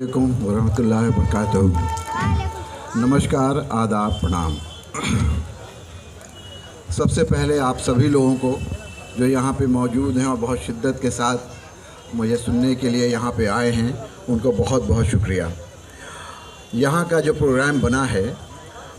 अलैकुम वरहमतुल्लाहि वबरकातुहू। नमस्कार, आदाब, प्रणाम। सबसे पहले आप सभी लोगों को जो यहाँ पे मौजूद हैं और बहुत शिद्दत के साथ मुझे सुनने के लिए यहाँ पे आए हैं, उनको बहुत बहुत शुक्रिया। यहाँ का जो प्रोग्राम बना है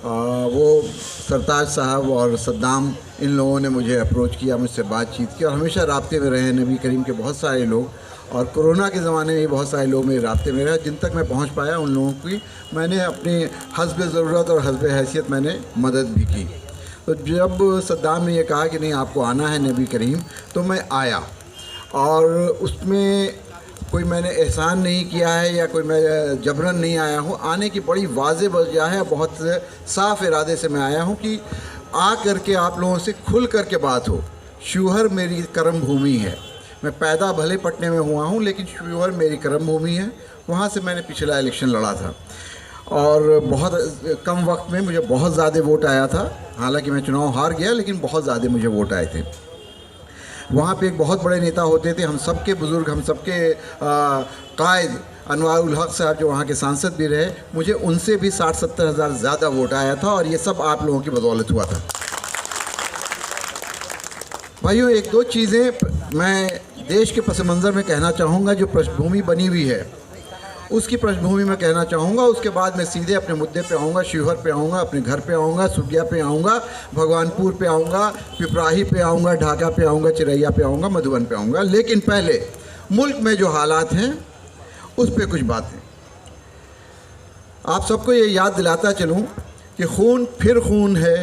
वो सरताज साहब और सद्दाम इन लोगों ने मुझे अप्रोच किया, मुझसे बातचीत की और हमेशा राब्ते में रहे। नबी करीम के बहुत सारे लोग और कोरोना के ज़माने में भी बहुत सारे लोग मेरे राब्ते में रहे। जिन तक मैं पहुंच पाया उन लोगों की मैंने अपनी हस्ब ज़रूरत और हस्ब हैसियत मैंने मदद भी की। तो जब सद्दाम ने यह कहा कि नहीं आपको आना है नबी करीम, तो मैं आया और उसमें कोई मैंने एहसान नहीं किया है या कोई मैं जबरन नहीं आया हूँ। आने की बड़ी वाज़ेह वजह है, बहुत साफ़ इरादे से मैं आया हूँ कि आ करके आप लोगों से खुल कर के बात हो। शिवहर मेरी कर्म भूमि है। मैं पैदा भले पटने में हुआ हूँ, लेकिन शिवहर मेरी कर्म भूमि है। वहाँ से मैंने पिछला इलेक्शन लड़ा था और बहुत कम वक्त में मुझे बहुत ज़्यादा वोट आया था। हालांकि मैं चुनाव हार गया, लेकिन बहुत ज़्यादा मुझे वोट आए थे। वहाँ पे एक बहुत बड़े नेता होते थे, हम सबके बुज़ुर्ग, हम सबके कायद अनवारुल हक साहब जो वहाँ के सांसद भी रहे, मुझे उनसे भी 60-70 हज़ार ज़्यादा वोट आया था और ये सब आप लोगों की बदौलत हुआ था। भाइयों, एक दो चीज़ें मैं देश के पस मंज़र में कहना चाहूँगा। जो पृष्ठभूमि बनी हुई है उसकी पृष्ठभूमि में कहना चाहूँगा। उसके बाद मैं सीधे अपने मुद्दे पे आऊँगा, शिवहर पे आऊँगा, अपने घर पे आऊँगा, सुगिया पे आऊँगा, भगवानपुर पे आऊँगा, पिपराही पे आऊँगा, ढाका पे आऊँगा, चिरैया पे आऊँगा, मधुबन पे आऊँगा। लेकिन पहले मुल्क में जो हालात हैं उस पर कुछ बातें। आप सबको ये याद दिलाता चलूँ कि खून फिर खून है,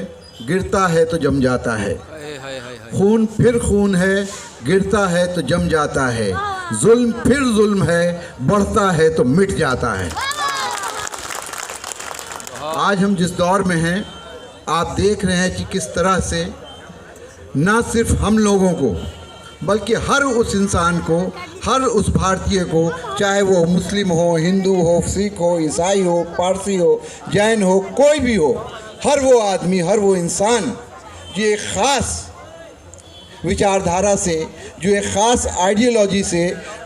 गिरता है तो जम जाता है। खून फिर खून है, गिरता है तो जम जाता है। जुल्म फिर जुल्म है, बढ़ता है तो मिट जाता है। आज हम जिस दौर में हैं, आप देख रहे हैं कि किस तरह से ना सिर्फ हम लोगों को बल्कि हर उस इंसान को, हर उस भारतीय को, चाहे वो मुस्लिम हो, हिंदू हो, सिख हो, ईसाई हो, पारसी हो, जैन हो, कोई भी हो, हर वो आदमी, हर वो इंसान जो एक ख़ास विचारधारा से, जो एक ख़ास आइडियोलॉजी से,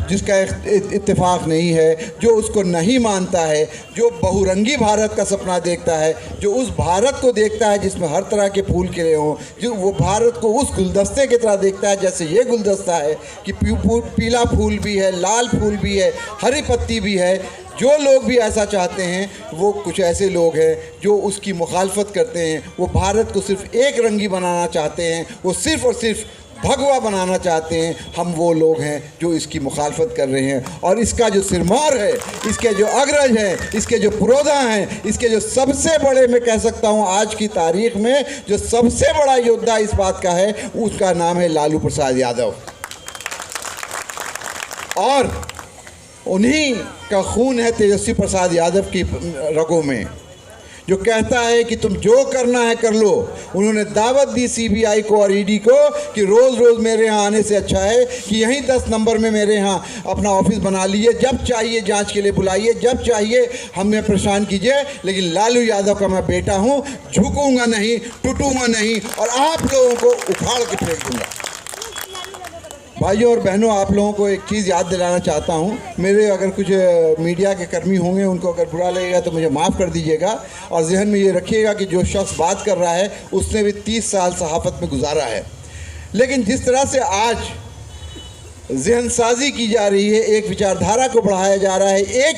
जिसका इत्तेफाक नहीं है, जो उसको नहीं मानता है, जो बहुरंगी भारत का सपना देखता है, जो उस भारत को देखता है जिसमें हर तरह के फूल खिले हों, जो वो भारत को उस गुलदस्ते की तरह देखता है जैसे ये गुलदस्ता है कि पीला फूल भी है, लाल फूल भी है, हरी पत्ती भी है। जो लोग भी ऐसा चाहते हैं, वो कुछ ऐसे लोग हैं जो उसकी मुखालफत करते हैं। वो भारत को सिर्फ एक रंगी बनाना चाहते हैं, वो सिर्फ़ और सिर्फ भगवा बनाना चाहते हैं। हम वो लोग हैं जो इसकी मुखालफत कर रहे हैं और इसका जो सिरमौर है, इसके जो अग्रज हैं, इसके जो पुरोधा हैं, इसके जो सबसे बड़े, मैं कह सकता हूँ आज की तारीख में जो सबसे बड़ा योद्धा इस बात का है, उसका नाम है लालू प्रसाद यादव। और उन्हीं का खून है तेजस्वी प्रसाद यादव की रगों में, जो कहता है कि तुम जो करना है कर लो। उन्होंने दावत दी सीबीआई को और ईडी को कि रोज़ रोज़ मेरे यहाँ आने से अच्छा है कि यहीं 10 नंबर में मेरे यहाँ अपना ऑफिस बना लीजिए, जब चाहिए जांच के लिए बुलाइए, जब चाहिए हमें परेशान कीजिए, लेकिन लालू यादव का मैं बेटा हूँ, झुकूंगा नहीं, टूटूंगा नहीं और आप लोगों को उखाड़ के फेंक दूँगा। भाइयों और बहनों, आप लोगों को एक चीज़ याद दिलाना चाहता हूँ। मेरे अगर कुछ मीडिया के कर्मी होंगे, उनको अगर बुरा लगेगा तो मुझे माफ़ कर दीजिएगा और जहन में ये रखिएगा कि जो शख्स बात कर रहा है उसने भी 30 साल सहाफ़त में गुजारा है। लेकिन जिस तरह से आज जहनसाजी की जा रही है, एक विचारधारा को बढ़ाया जा रहा है, एक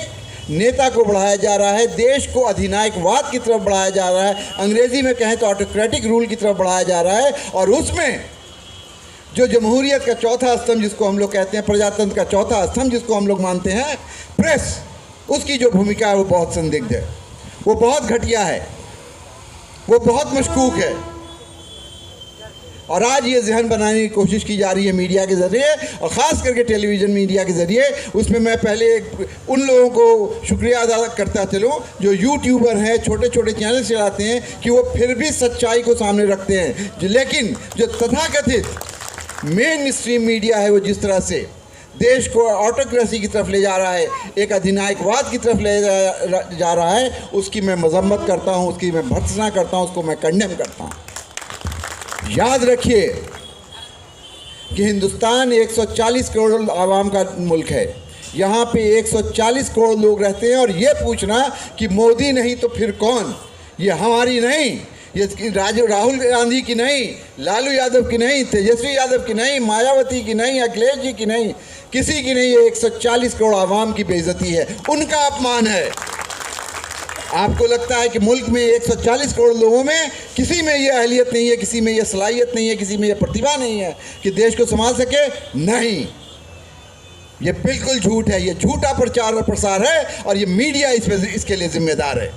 नेता को बढ़ाया जा रहा है, देश को अधिनायकवाद की तरफ बढ़ाया जा रहा है, अंग्रेज़ी में कहें तो ऑटोक्रेटिक रूल की तरफ बढ़ाया जा रहा है, और उसमें जो जमहूरियत का चौथा स्तंभ जिसको हम लोग कहते हैं, प्रजातंत्र का चौथा स्तंभ जिसको हम लोग मानते हैं, प्रेस, उसकी जो भूमिका है वो बहुत संदिग्ध है, वो बहुत घटिया है, वो बहुत मशकूक है। और आज ये जहन बनाने की कोशिश की जा रही है मीडिया के ज़रिए और ख़ास करके टेलीविज़न मीडिया के ज़रिए। उसमें मैं पहले उन लोगों को शुक्रिया अदा करता चलूँ जो यूट्यूबर हैं, छोटे छोटे चैनल चलाते हैं, कि वो फिर भी सच्चाई को सामने रखते हैं। लेकिन जो तथाकथित मेन स्ट्रीम मीडिया है, वो जिस तरह से देश को ऑटोक्रेसी की तरफ ले जा रहा है, एक अधिनायकवाद की तरफ ले जा रहा है, उसकी मैं मजम्मत करता हूँ, उसकी मैं भर्त्सना करता हूँ, उसको मैं कंडेम करता हूँ। याद रखिए कि हिंदुस्तान 140 करोड़ आवाम का मुल्क है। यहाँ पे 140 करोड़ लोग रहते हैं और ये पूछना कि मोदी नहीं तो फिर कौन, ये हमारी नहीं, ये राहुल गांधी की नहीं, लालू यादव की नहीं, तेजस्वी यादव की नहीं, मायावती की नहीं, अखिलेश जी की नहीं, किसी की नहीं। ये 140 करोड़ आवाम की बेइज्जती है, उनका अपमान है। आपको लगता है कि मुल्क में 140 करोड़ लोगों में किसी में ये अहलियत नहीं है, किसी में ये सलाहियत नहीं है, किसी में ये प्रतिभा नहीं है कि देश को संभाल सके? नहीं, ये बिल्कुल झूठ है। ये झूठा प्रचार और प्रसार है और ये मीडिया इसके लिए जिम्मेदार है।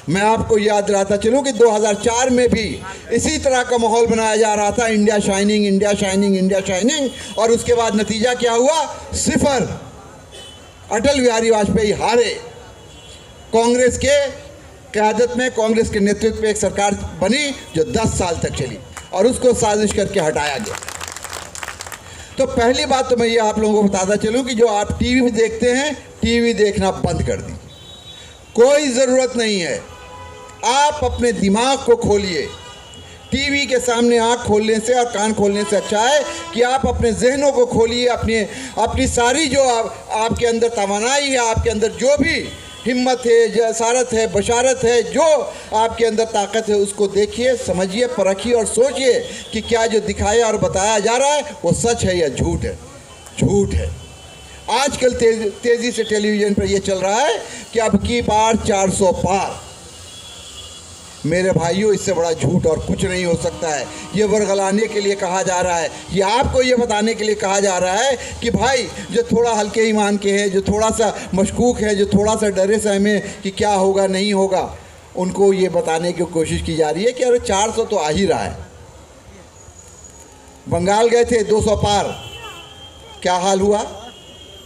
मैं आपको याद दिलाता चलूं कि 2004 में भी इसी तरह का माहौल बनाया जा रहा था, India shining, India shining, India shining, और उसके बाद नतीजा क्या हुआ? सिफर। अटल बिहारी वाजपेयी हारे। कांग्रेस के क़यादत में, कांग्रेस के नेतृत्व में एक सरकार बनी जो 10 साल तक चली और उसको साजिश करके हटाया गया। तो पहली बात तो मैं ये आप लोगों को बताता चलूं कि जो आप टीवी देखते हैं, टीवी देखना बंद कर दीजिए, कोई ज़रूरत नहीं है। आप अपने दिमाग को खोलिए। टीवी के सामने आँख खोलने से और कान खोलने से अच्छा है कि आप अपने जहनों को खोलिए। अपनी सारी जो आपके अंदर तवानाई है, आपके अंदर जो भी हिम्मत है, जसारत है, बशारत है, जो आपके अंदर ताकत है, उसको देखिए, समझिए, परखिए और सोचिए कि क्या जो दिखाया और बताया जा रहा है वो सच है या झूठ है। झूठ है। आजकल तेज़ी से टेलीविज़न पर यह चल रहा है कि अब की बार 400 पार। मेरे भाइयों, इससे बड़ा झूठ और कुछ नहीं हो सकता है। ये वर्गलाने के लिए कहा जा रहा है, ये आपको ये बताने के लिए कहा जा रहा है कि भाई जो थोड़ा हल्के ईमान के हैं, जो थोड़ा सा मशकूक है, जो थोड़ा सा डरे सहमे कि क्या होगा नहीं होगा, उनको ये बताने की कोशिश की जा रही है कि अरे 400 तो आ ही रहा है। बंगाल गए थे, 200 पार, क्या हाल हुआ?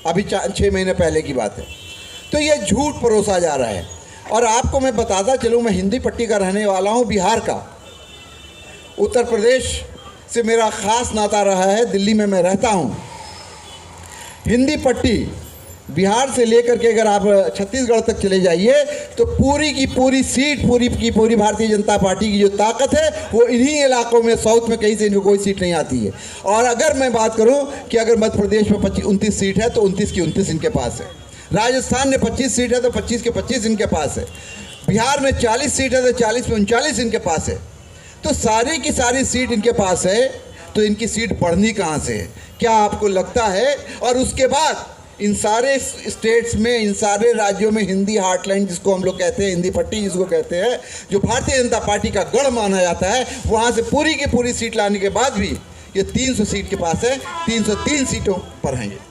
अभी 6 महीने पहले की बात है। तो ये झूठ परोसा जा रहा है। और आपको मैं बताता चलूँ, मैं हिंदी पट्टी का रहने वाला हूँ, बिहार का। उत्तर प्रदेश से मेरा ख़ास नाता रहा है, दिल्ली में मैं रहता हूँ। हिंदी पट्टी बिहार से लेकर के अगर आप छत्तीसगढ़ तक चले जाइए तो पूरी की पूरी सीट, पूरी की पूरी भारतीय जनता पार्टी की जो ताकत है वो इन्हीं इलाकों में, साउथ में कहीं से इनको कोई सीट नहीं आती है। और अगर मैं बात करूं कि अगर मध्य प्रदेश में 29 सीट है तो 29 की 29 इनके पास है। राजस्थान में 25 सीट है तो 25 के 25 इनके पास है। बिहार में 40 सीट है तो 40 में 39 इनके पास है। तो सारी की सारी सीट इनके पास है, तो इनकी सीट बढ़नी कहाँ से है? क्या आपको लगता है? और उसके बाद इन सारे स्टेट्स में, इन सारे राज्यों में हिंदी हार्टलाइन जिसको हम लोग कहते हैं, हिंदी पट्टी जिसको कहते हैं, जो भारतीय जनता पार्टी का गढ़ माना जाता है, वहाँ से पूरी की पूरी सीट लाने के बाद भी ये 300 सीट के पास है, 303 सीटों पर हैं ये।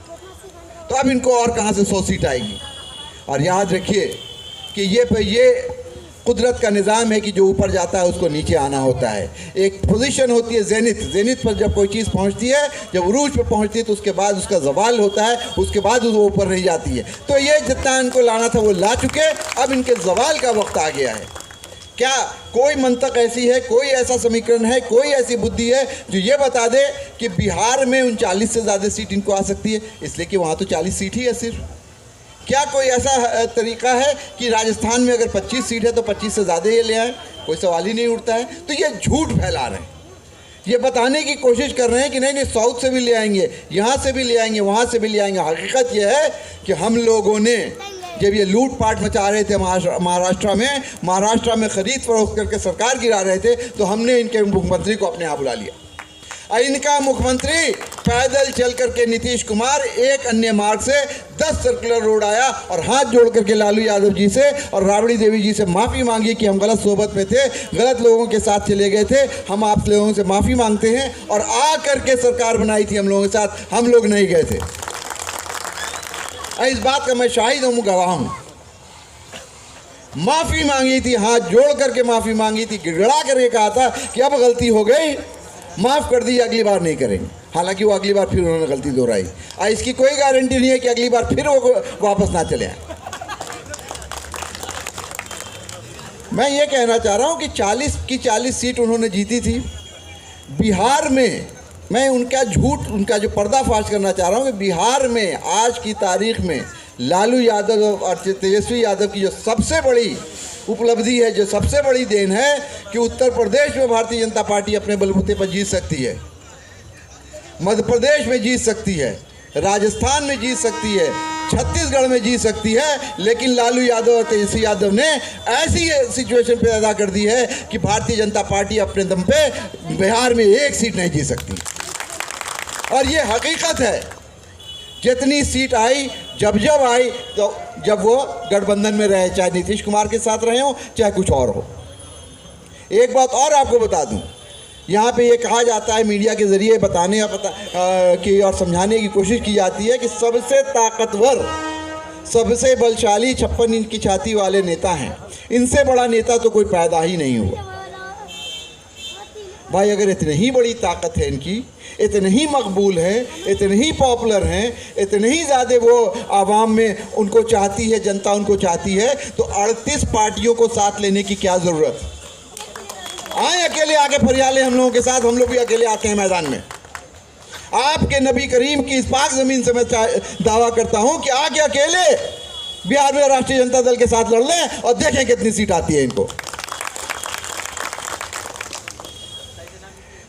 तो अब इनको और कहाँ से 100 सीट आएगी? और याद रखिए कि ये कुदरत का निज़ाम है कि जो ऊपर जाता है उसको नीचे आना होता है। एक पोजीशन होती है जेनिथ पर जब कोई चीज़ पहुंचती है, जब उरूज पे पहुंचती है तो उसके बाद उसका ज़वाल होता है, उसके बाद वो ऊपर नहीं जाती है। तो ये जितना इनको लाना था वो ला चुके, अब इनके ज़वाल का वक्त आ गया है। क्या कोई मंतक ऐसी है, कोई ऐसा समीकरण है, कोई ऐसी बुद्धि है जो ये बता दे कि बिहार में 39 से ज़्यादा सीट इनको आ सकती है? इसलिए कि वहाँ तो 40 सीट ही है सिर्फ। क्या कोई ऐसा तरीका है कि राजस्थान में अगर 25 सीट है तो 25 से ज़्यादा ये ले आए? कोई सवाल ही नहीं उठता है। तो ये झूठ फैला रहे हैं, ये बताने की कोशिश कर रहे हैं कि नहीं साउथ से भी ले आएंगे, यहाँ से भी ले आएंगे, वहाँ से भी ले आएंगे। हकीकत ये है कि हम लोगों ने जब ये लूटपाट मचा रहे थे महाराष्ट्र में खरीद फरोख्त करके सरकार गिरा रहे थे, तो हमने इनके मुख्यमंत्री को अपने यहाँ बुला लिया। इनका मुख्यमंत्री पैदल चल करके नीतीश कुमार एक अन्य मार्ग से 10 सर्कुलर रोड आया और हाथ जोड़ करके लालू यादव जी से और राबड़ी देवी जी से माफ़ी मांगी कि हम गलत सोबत में थे, गलत लोगों के साथ चले गए थे, हम आप लोगों से माफ़ी मांगते हैं। और आ करके सरकार बनाई थी हम लोगों के साथ, हम लोग नहीं गए थे। इस बात का मैं शाहिद हूँ, गवाह हूँ। माफ़ी मांगी थी, हाथ जोड़ करके माफ़ी मांगी थी, गिड़गड़ा करके कहा था कि अब गलती हो गई, माफ़ कर दी, अगली बार नहीं करेंगे। हालांकि वो अगली बार फिर उन्होंने गलती दोहराई। इसकी कोई गारंटी नहीं है कि अगली बार फिर वो वापस ना चले आए। मैं ये कहना चाह रहा हूँ कि 40 की 40 सीट उन्होंने जीती थी बिहार में। मैं उनका झूठ, उनका जो पर्दाफाश करना चाह रहा हूँ कि बिहार में आज की तारीख में लालू यादव और तेजस्वी यादव की जो सबसे बड़ी उपलब्धि है, जो सबसे बड़ी देन है कि उत्तर प्रदेश में भारतीय जनता पार्टी अपने बलबूते पर जीत सकती है, मध्य प्रदेश में जीत सकती है, राजस्थान में जीत सकती है, छत्तीसगढ़ में जीत सकती है, लेकिन लालू यादव और तेजस्वी यादव ने ऐसी सिचुएशन पैदा कर दी है कि भारतीय जनता पार्टी अपने दम पे बिहार में एक सीट नहीं जीत सकती। और ये हकीकत है। जितनी सीट आई, जब आई, तो जब वो गठबंधन में रहे, चाहे नीतीश कुमार के साथ रहे हो, चाहे कुछ और हो। एक बात और आपको बता दूं, यहाँ पे ये कहा जाता है, मीडिया के ज़रिए बताने की और समझाने की कोशिश की जाती है कि सबसे ताकतवर, सबसे बलशाली 56 इंच की छाती वाले नेता हैं, इनसे बड़ा नेता तो कोई पैदा ही नहीं हुआ। भाई, अगर इतनी ही बड़ी ताकत है इनकी, इतने ही मकबूल हैं, इतने ही पॉपुलर हैं, इतने ही ज़्यादा वो आवाम में उनको चाहती है, जनता उनको चाहती है, तो 38 पार्टियों को साथ लेने की क्या ज़रूरत? आए अकेले आके फरियाले हम लोगों के साथ, हम लोग भी अकेले आते हैं मैदान में। आपके नबी करीम की इस पाक ज़मीन से मैं दावा करता हूं कि आके अकेले बिहार में राष्ट्रीय जनता दल के साथ लड़ लें और देखें कितनी सीट आती है इनको।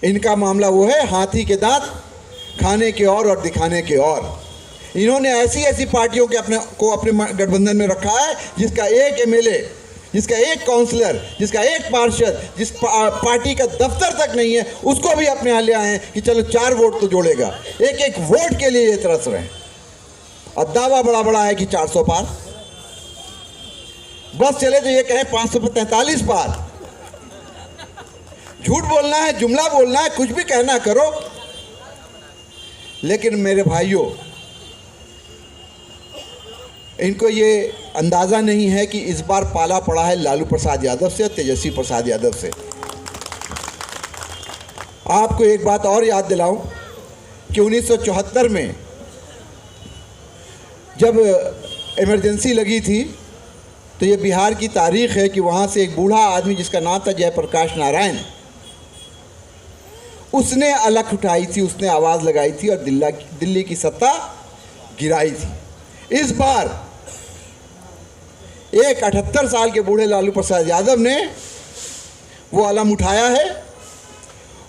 इनका मामला वो है, हाथी के दांत खाने के और दिखाने के और। इन्होंने ऐसी ऐसी पार्टियों के अपने गठबंधन में रखा है जिसका एक एमएलए, जिसका एक काउंसलर, जिसका एक पार्षद, जिस पार्टी का दफ्तर तक नहीं है, उसको भी अपने यहाँ ले आए हैं कि चलो 4 वोट तो जोड़ेगा। एक एक वोट के लिए ये तरस रहे हैं और दावा बड़ा बड़ा है कि 400 पार। बस चले तो ये कहें 543 पार। झूठ बोलना है, जुमला बोलना है, कुछ भी कहना करो, लेकिन मेरे भाइयों, इनको ये अंदाज़ा नहीं है कि इस बार पाला पड़ा है लालू प्रसाद यादव से और तेजस्वी प्रसाद यादव से। आपको एक बात और याद दिलाऊं कि 1974 में जब इमरजेंसी लगी थी, तो ये बिहार की तारीख है कि वहाँ से एक बूढ़ा आदमी जिसका नाम था जयप्रकाश नारायण, उसने अलख उठाई थी, उसने आवाज़ लगाई थी और दिल्ली की सत्ता गिराई थी। इस बार एक 78 साल के बूढ़े लालू प्रसाद यादव ने वो अलम उठाया है,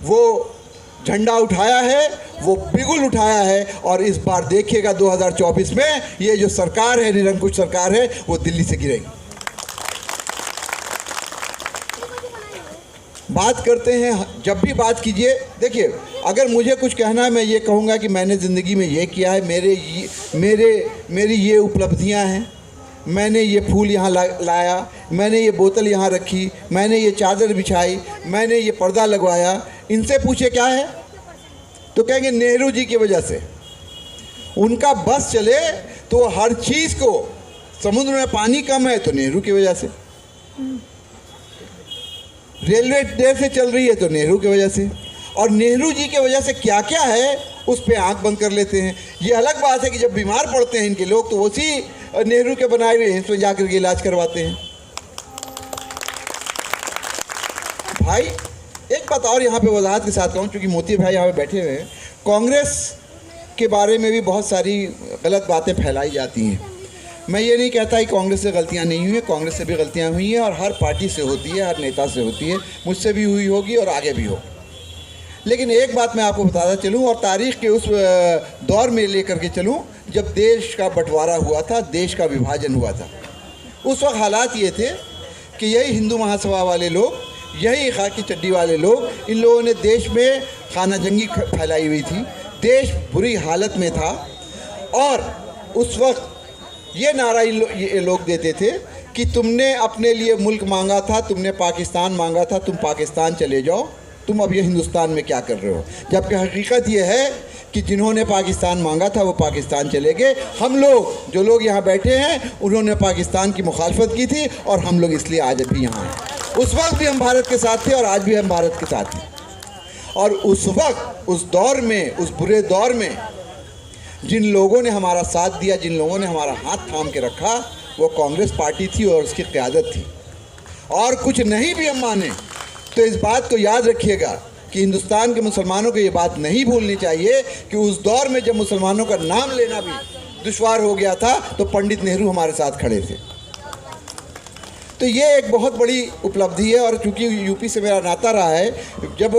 वो झंडा उठाया है, वो बिगुल उठाया है, और इस बार देखिएगा 2024 में ये जो सरकार है, निरंकुश सरकार है, वो दिल्ली से गिरेगी। बात करते हैं, जब भी बात कीजिए, देखिए, अगर मुझे कुछ कहना है, मैं ये कहूँगा कि मैंने ज़िंदगी में ये किया है, मेरी ये उपलब्धियाँ हैं, मैंने ये फूल यहाँ लाया, मैंने ये बोतल यहाँ रखी, मैंने ये चादर बिछाई, मैंने ये पर्दा लगवाया। इनसे पूछे क्या है तो कहेंगे नेहरू जी की वजह से। उनका बस चले तो हर चीज़ को, समुद्र में पानी कम है तो नेहरू की वजह से, रेलवे देर से चल रही है तो नेहरू की वजह से, और नेहरू जी की वजह से क्या क्या है उस पर आंख बंद कर लेते हैं। ये अलग बात है कि जब बीमार पड़ते हैं इनके लोग, तो उसी नेहरू के बनाए हुए हिंस में जाकर के इलाज करवाते हैं। भाई, एक बात और यहाँ पे वजाहत के साथ कहूँ, चूँकि मोती भाई यहाँ पे बैठे हुए हैं, कांग्रेस के बारे में भी बहुत सारी गलत बातें फैलाई जाती हैं। मैं ये नहीं कहता कि कांग्रेस से गलतियाँ नहीं हुई हैं, कांग्रेस से भी गलतियाँ हुई हैं, और हर पार्टी से होती है, हर नेता से होती है, मुझसे भी हुई होगी और आगे भी हो। लेकिन एक बात मैं आपको बताता चलूँ, और तारीख़ के उस दौर में लेकर के चलूँ जब देश का बंटवारा हुआ था, देश का विभाजन हुआ था। उस वक्त हालात ये थे कि यही हिंदू महासभा वाले लोग, यही खाकी चड्डी वाले लोग, इन लोगों ने देश में खाना जंगी फैलाई हुई थी, देश बुरी हालत में था, और उस वक्त ये नारा ये लोग देते थे कि तुमने अपने लिए मुल्क मांगा था, तुमने पाकिस्तान मांगा था, तुम पाकिस्तान चले जाओ, तुम अब ये हिंदुस्तान में क्या कर रहे हो। जबकि हकीकत ये है कि जिन्होंने पाकिस्तान मांगा था वो पाकिस्तान चले गए। हम लोग, जो लोग यहाँ बैठे हैं, उन्होंने पाकिस्तान की मुखालफत की थी, और हम लोग इसलिए आज भी यहाँ हैं। उस वक्त भी हम भारत के साथ थे और आज भी हम भारत के साथ हैं। और उस वक्त, उस दौर में, उस बुरे दौर में जिन लोगों ने हमारा साथ दिया, जिन लोगों ने हमारा हाथ थाम के रखा, वो कांग्रेस पार्टी थी और उसकी क़यादत थी। और कुछ नहीं भी हम माने तो इस बात को याद रखिएगा कि हिंदुस्तान के मुसलमानों को ये बात नहीं भूलनी चाहिए कि उस दौर में जब मुसलमानों का नाम लेना भी दुश्वार हो गया था, तो पंडित नेहरू हमारे साथ खड़े थे। तो ये एक बहुत बड़ी उपलब्धि है। और चूँकि यूपी से मेरा नाता रहा है, जब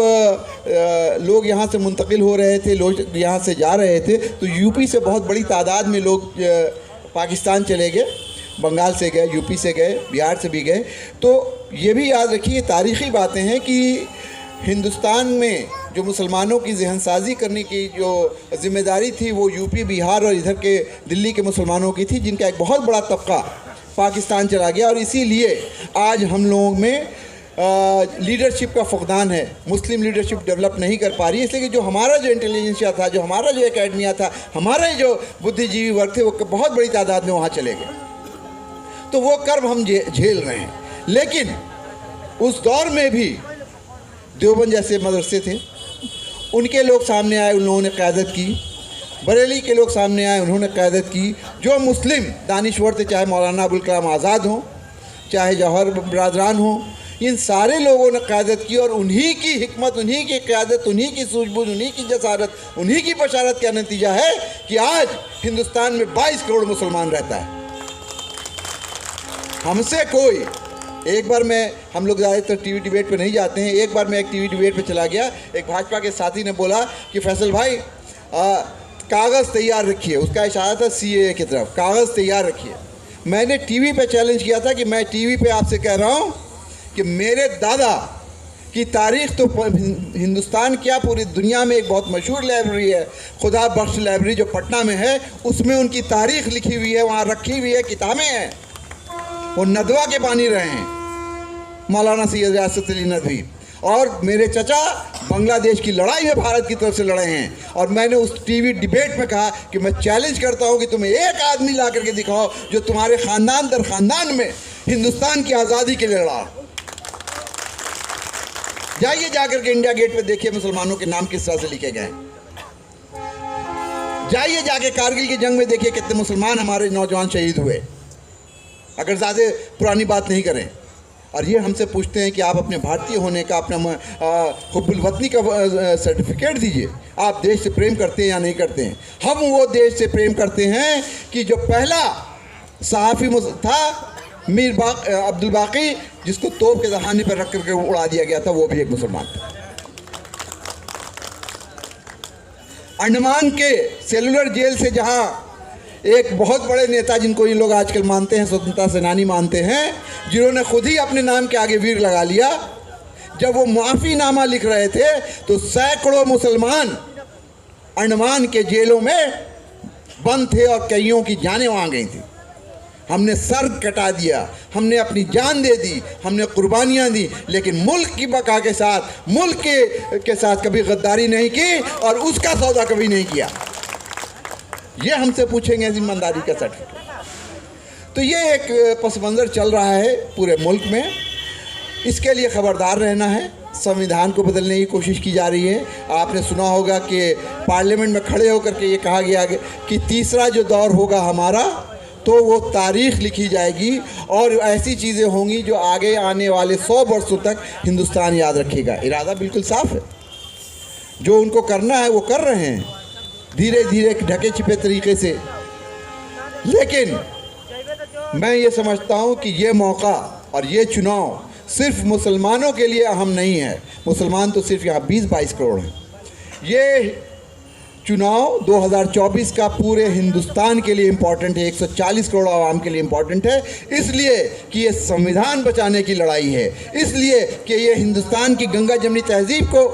लोग यहाँ से मुंतकिल हो रहे थे, लोग यहाँ से जा रहे थे, तो यूपी से बहुत बड़ी तादाद में लोग पाकिस्तान चले गए, बंगाल से गए, यूपी से गए, बिहार से भी गए। तो ये भी याद रखिए, तारीख़ी बातें हैं कि हिंदुस्तान में जो मुसलमानों की जहनसाजी करने की जो ज़िम्मेदारी थी वो यूपी, बिहार और इधर के दिल्ली के मुसलमानों की थी, जिनका एक बहुत बड़ा तबका पाकिस्तान चला गया। और इसीलिए आज हम लोगों में लीडरशिप का फुकदान है, मुस्लिम लीडरशिप डेवलप नहीं कर पा रही है। इसलिए कि जो हमारा जो इंटेलिजेंसिया था, जो हमारा जो एकेडमिया था, हमारे जो बुद्धिजीवी वर्ग थे, वो बहुत बड़ी तादाद में वहाँ चले गए। तो वो कर्ब हम झेल रहे हैं। लेकिन उस दौर में भी देवबंद जैसे मदरसे थे, उनके लोग सामने आए, उन लोगों ने क़यादत की। बरेली के लोग सामने आए, उन्होंने क़यादत की। जो मुस्लिम दानिश्वर थे, चाहे मौलाना अबुल कलाम आज़ाद हों, चाहे जौहर बरदरान हों, इन सारे लोगों ने क़यादत की। और उन्हीं की हिकमत, उन्हीं की क़यादत, उन्हीं की सूझबूझ, उन्हीं की जसारत, उन्हीं की बशारत का नतीजा है कि आज हिंदुस्तान में 22 करोड़ मुसलमान रहता है। हमसे कोई, एक बार हम लोग ज़्यादातर टीवी डिबेट पे नहीं जाते हैं, एक बार मैं एक टीवी डिबेट पे चला गया, एक भाजपा के साथी ने बोला कि फैसल भाई कागज़ तैयार रखिए, उसका इशारा था CAA की तरफ, कागज़ तैयार रखिए। मैंने टीवी पे चैलेंज किया था कि मैं टीवी पे आपसे कह रहा हूँ कि मेरे दादा की तारीख़ तो हिंदुस्तान क्या पूरी दुनिया में एक बहुत मशहूर लाइब्रेरी है, खुदा बख्श लाइब्रेरी जो पटना में है, उसमें उनकी तारीख़ लिखी हुई है, वहाँ रखी हुई है, किताबें हैं, वो नदवा के पानी रहे हैं, मौलाना सैयद रियासत अली नदवी। और मेरे चचा बांग्लादेश की लड़ाई में भारत की तरफ से लड़े हैं। और मैंने उस टीवी डिबेट में कहा कि मैं चैलेंज करता हूं कि तुम्हें एक आदमी ला करके दिखाओ जो तुम्हारे ख़ानदान दर ख़ानदान में हिंदुस्तान की आज़ादी के लिए लड़ा। जाइए जाकर के इंडिया गेट पे देखिए मुसलमानों के नाम किस तरह से लिखे गए। जाइए जाके कारगिल की जंग में देखिए कितने मुसलमान हमारे नौजवान शहीद हुए, अगर ज़्यादा पुरानी बात नहीं करें। और ये हमसे पूछते हैं कि आप अपने भारतीय होने का, अपना हुब्बुल वतनी का सर्टिफिकेट दीजिए, आप देश से प्रेम करते हैं या नहीं करते हैं। हम वो देश से प्रेम करते हैं कि जो पहला सहाफ़ी था मीर अब्दुल बाकी, जिसको तोप के दहाने पर रख करके उड़ा दिया गया था, वो भी एक मुसलमान था। अंडमान के सेलुलर जेल से जहाँ एक बहुत बड़े नेता, जिनको ये लोग आजकल मानते हैं, स्वतंत्रता सेनानी मानते हैं, जिन्होंने खुद ही अपने नाम के आगे वीर लगा लिया, जब वो माफ़ीनामा लिख रहे थे तो सैकड़ों मुसलमान अंडमान के जेलों में बंद थे और कईयों की जानें वहाँ गई थी। हमने सर कटा दिया, हमने अपनी जान दे दी, हमने कुर्बानियाँ दी, लेकिन मुल्क की बका के साथ, मुल्क के साथ कभी गद्दारी नहीं की और उसका सौदा कभी नहीं किया। ये हमसे पूछेंगे ईमानदारी का सर्टिफिकेट। तो ये एक पस मंज़र चल रहा है पूरे मुल्क में। इसके लिए ख़बरदार रहना है। संविधान को बदलने की कोशिश की जा रही है। आपने सुना होगा कि पार्लियामेंट में खड़े होकर के ये कहा गया कि तीसरा जो दौर होगा हमारा, तो वो तारीख़ लिखी जाएगी और ऐसी चीज़ें होंगी जो आगे आने वाले 100 वर्षों तक हिंदुस्तान याद रखेगा। इरादा बिल्कुल साफ़ है, जो उनको करना है वो कर रहे हैं, धीरे धीरे ढके छिपे तरीके से। लेकिन मैं ये समझता हूँ कि ये मौका और ये चुनाव सिर्फ मुसलमानों के लिए अहम नहीं है। मुसलमान तो सिर्फ यहाँ 20-22 करोड़ हैं। ये चुनाव 2024 का पूरे हिंदुस्तान के लिए इम्पॉर्टेंट है, 140 करोड़ आवाम के लिए इम्पॉर्टेंट है, इसलिए कि ये संविधान बचाने की लड़ाई है, इसलिए कि ये हिंदुस्तान की गंगा जमनी तहजीब को।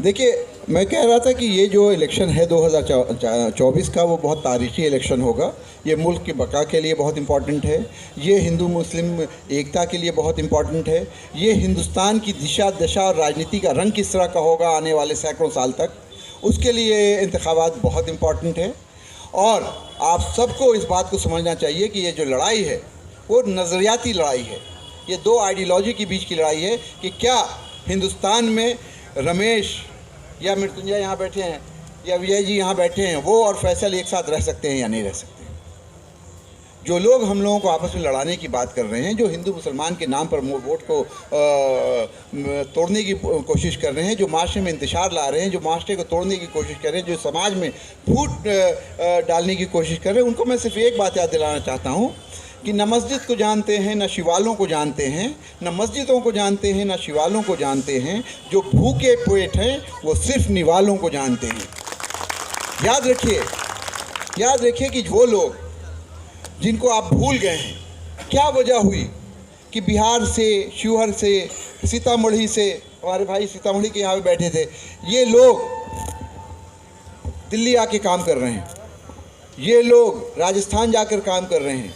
देखिए, मैं कह रहा था कि ये जो इलेक्शन है 2024 का, वो बहुत तारीख़ी इलेक्शन होगा। ये मुल्क की बका के लिए बहुत इम्पॉर्टेंट है, ये हिंदू मुस्लिम एकता के लिए बहुत इम्पॉर्टेंट है, ये हिंदुस्तान की दिशा दशा और राजनीति का रंग किस तरह का होगा आने वाले सैकड़ों साल तक, उसके लिए इंतखाबात बहुत इम्पॉर्टेंट है। और आप सबको इस बात को समझना चाहिए कि ये जो लड़ाई है वो नज़रियाती लड़ाई है। ये दो आइडियोलॉजी के बीच की लड़ाई है कि क्या हिंदुस्तान में रमेश या मृत्युंजय यहाँ बैठे हैं या विजय जी यहाँ बैठे हैं, वो और फैसल एक साथ रह सकते हैं या नहीं रह सकते। जो लोग हम लोगों को आपस में लड़ाने की बात कर रहे हैं, जो हिंदू मुसलमान के नाम पर वोट को तोड़ने की कोशिश कर रहे हैं, जो माशरे में इंतशार ला रहे हैं, जो माशरे को तोड़ने की कोशिश कर रहे हैं, जो समाज में फूट डालने की कोशिश कर रहे हैं, उनको मैं सिर्फ एक बात याद दिलाना चाहता हूँ कि न मस्जिद को जानते हैं, न शिवालों को जानते हैं, न मस्जिदों को जानते हैं, न शिवालों को जानते हैं। जो भूखे पेट हैं वो सिर्फ निवालों को जानते हैं। याद रखिए कि वो लोग जिनको आप भूल गए हैं, क्या वजह हुई कि बिहार से, शिवहर से, सीतामढ़ी से, हमारे भाई सीतामढ़ी के यहाँ पे बैठे थे, ये लोग दिल्ली आके काम कर रहे हैं, ये लोग राजस्थान जाकर काम कर रहे हैं।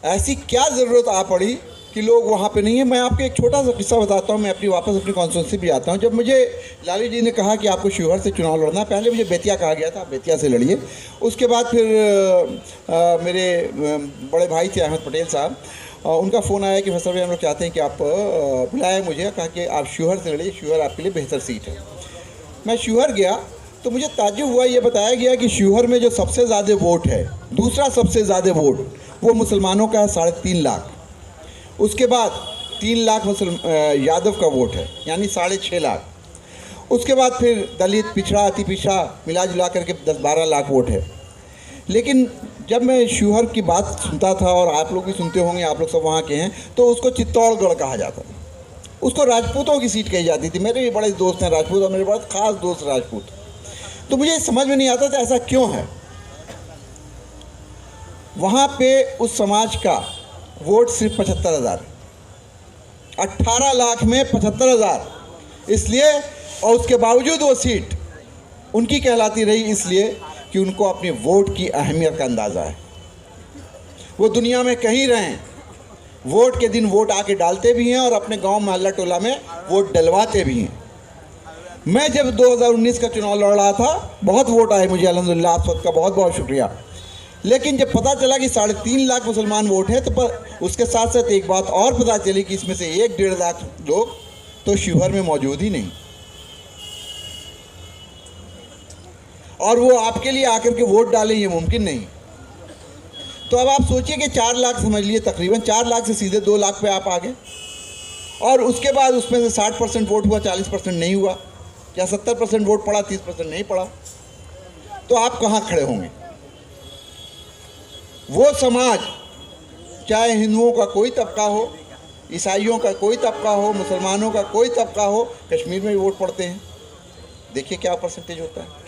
ऐसी क्या ज़रूरत आ पड़ी कि लोग वहाँ पे नहीं है। मैं आपको एक छोटा सा किस्सा बताता हूँ। मैं वापस अपनी कॉन्स्टिट्यूंसी भी आता हूँ। जब मुझे लालू जी ने कहा कि आपको शिवहर से चुनाव लड़ना, पहले मुझे बेतिया कहा गया था, आप बेतिया से लड़िए। उसके बाद फिर मेरे बड़े भाई थे अहमद पटेल साहब, उनका फ़ोन आया कि फैसल भाई हम लोग चाहते हैं कि आप बुलाएं मुझे, कहा कि आप शिवहर से लड़िए, शिवहर आपके लिए बेहतर सीट है। मैं शिवहर गया तो मुझे ताज्जुब हुआ, ये बताया गया कि शिवहर में जो सबसे ज़्यादा वोट है, दूसरा सबसे ज़्यादा वोट वो मुसलमानों का है, 3.5 लाख। उसके बाद 3 लाख यादव का वोट है, यानी 6.5 लाख। उसके बाद फिर दलित, पिछड़ा, अति पिछड़ा मिला जुला करके 10-12 लाख वोट है। लेकिन जब मैं शिवहर की बात सुनता था, और आप लोग भी सुनते होंगे, आप लोग सब वहाँ के हैं, तो उसको चित्तौड़गढ़ कहा जाता था, उसको राजपूतों की सीट कही जाती थी। मेरे भी बड़े दोस्त हैं राजपूत, और मेरे बहुत ख़ास दोस्त राजपूत। तो मुझे समझ में नहीं आता था ऐसा क्यों है। वहाँ पे उस समाज का वोट सिर्फ 75,000, 18 लाख में 75,000, इसलिए, और उसके बावजूद वो सीट उनकी कहलाती रही, इसलिए कि उनको अपने वोट की अहमियत का अंदाज़ा है। वो दुनिया में कहीं रहें, वोट के दिन वोट आके डालते भी हैं और अपने गांव मोहल्ला टोला में वोट डलवाते भी हैं। मैं जब 2019 का चुनाव लड़ रहा था, बहुत वोट आए मुझे, अल्हम्दुलिल्लाह, आप सबका बहुत बहुत शुक्रिया। लेकिन जब पता चला कि 3.5 लाख मुसलमान वोट है, तो उसके साथ साथ एक बात और पता चली कि इसमें से 1-1.5 लाख लोग तो शिवहर में मौजूद ही नहीं, और वो आपके लिए आकर के वोट डालें, ये मुमकिन नहीं। तो अब आप सोचिए कि 4 लाख समझ लिए, तकरीबन 4 लाख से सीधे 2 लाख पे आप आ गए, और उसके बाद उसमें से 60% वोट हुआ, 40% नहीं हुआ, या 70% वोट पड़ा, 30% नहीं पड़ा। तो आप कहाँ खड़े होंगे? वो समाज, चाहे हिंदुओं का कोई तबका हो, ईसाइयों का कोई तबका हो, मुसलमानों का कोई तबका हो, कश्मीर में भी वोट पड़ते हैं, देखिए क्या परसेंटेज होता है।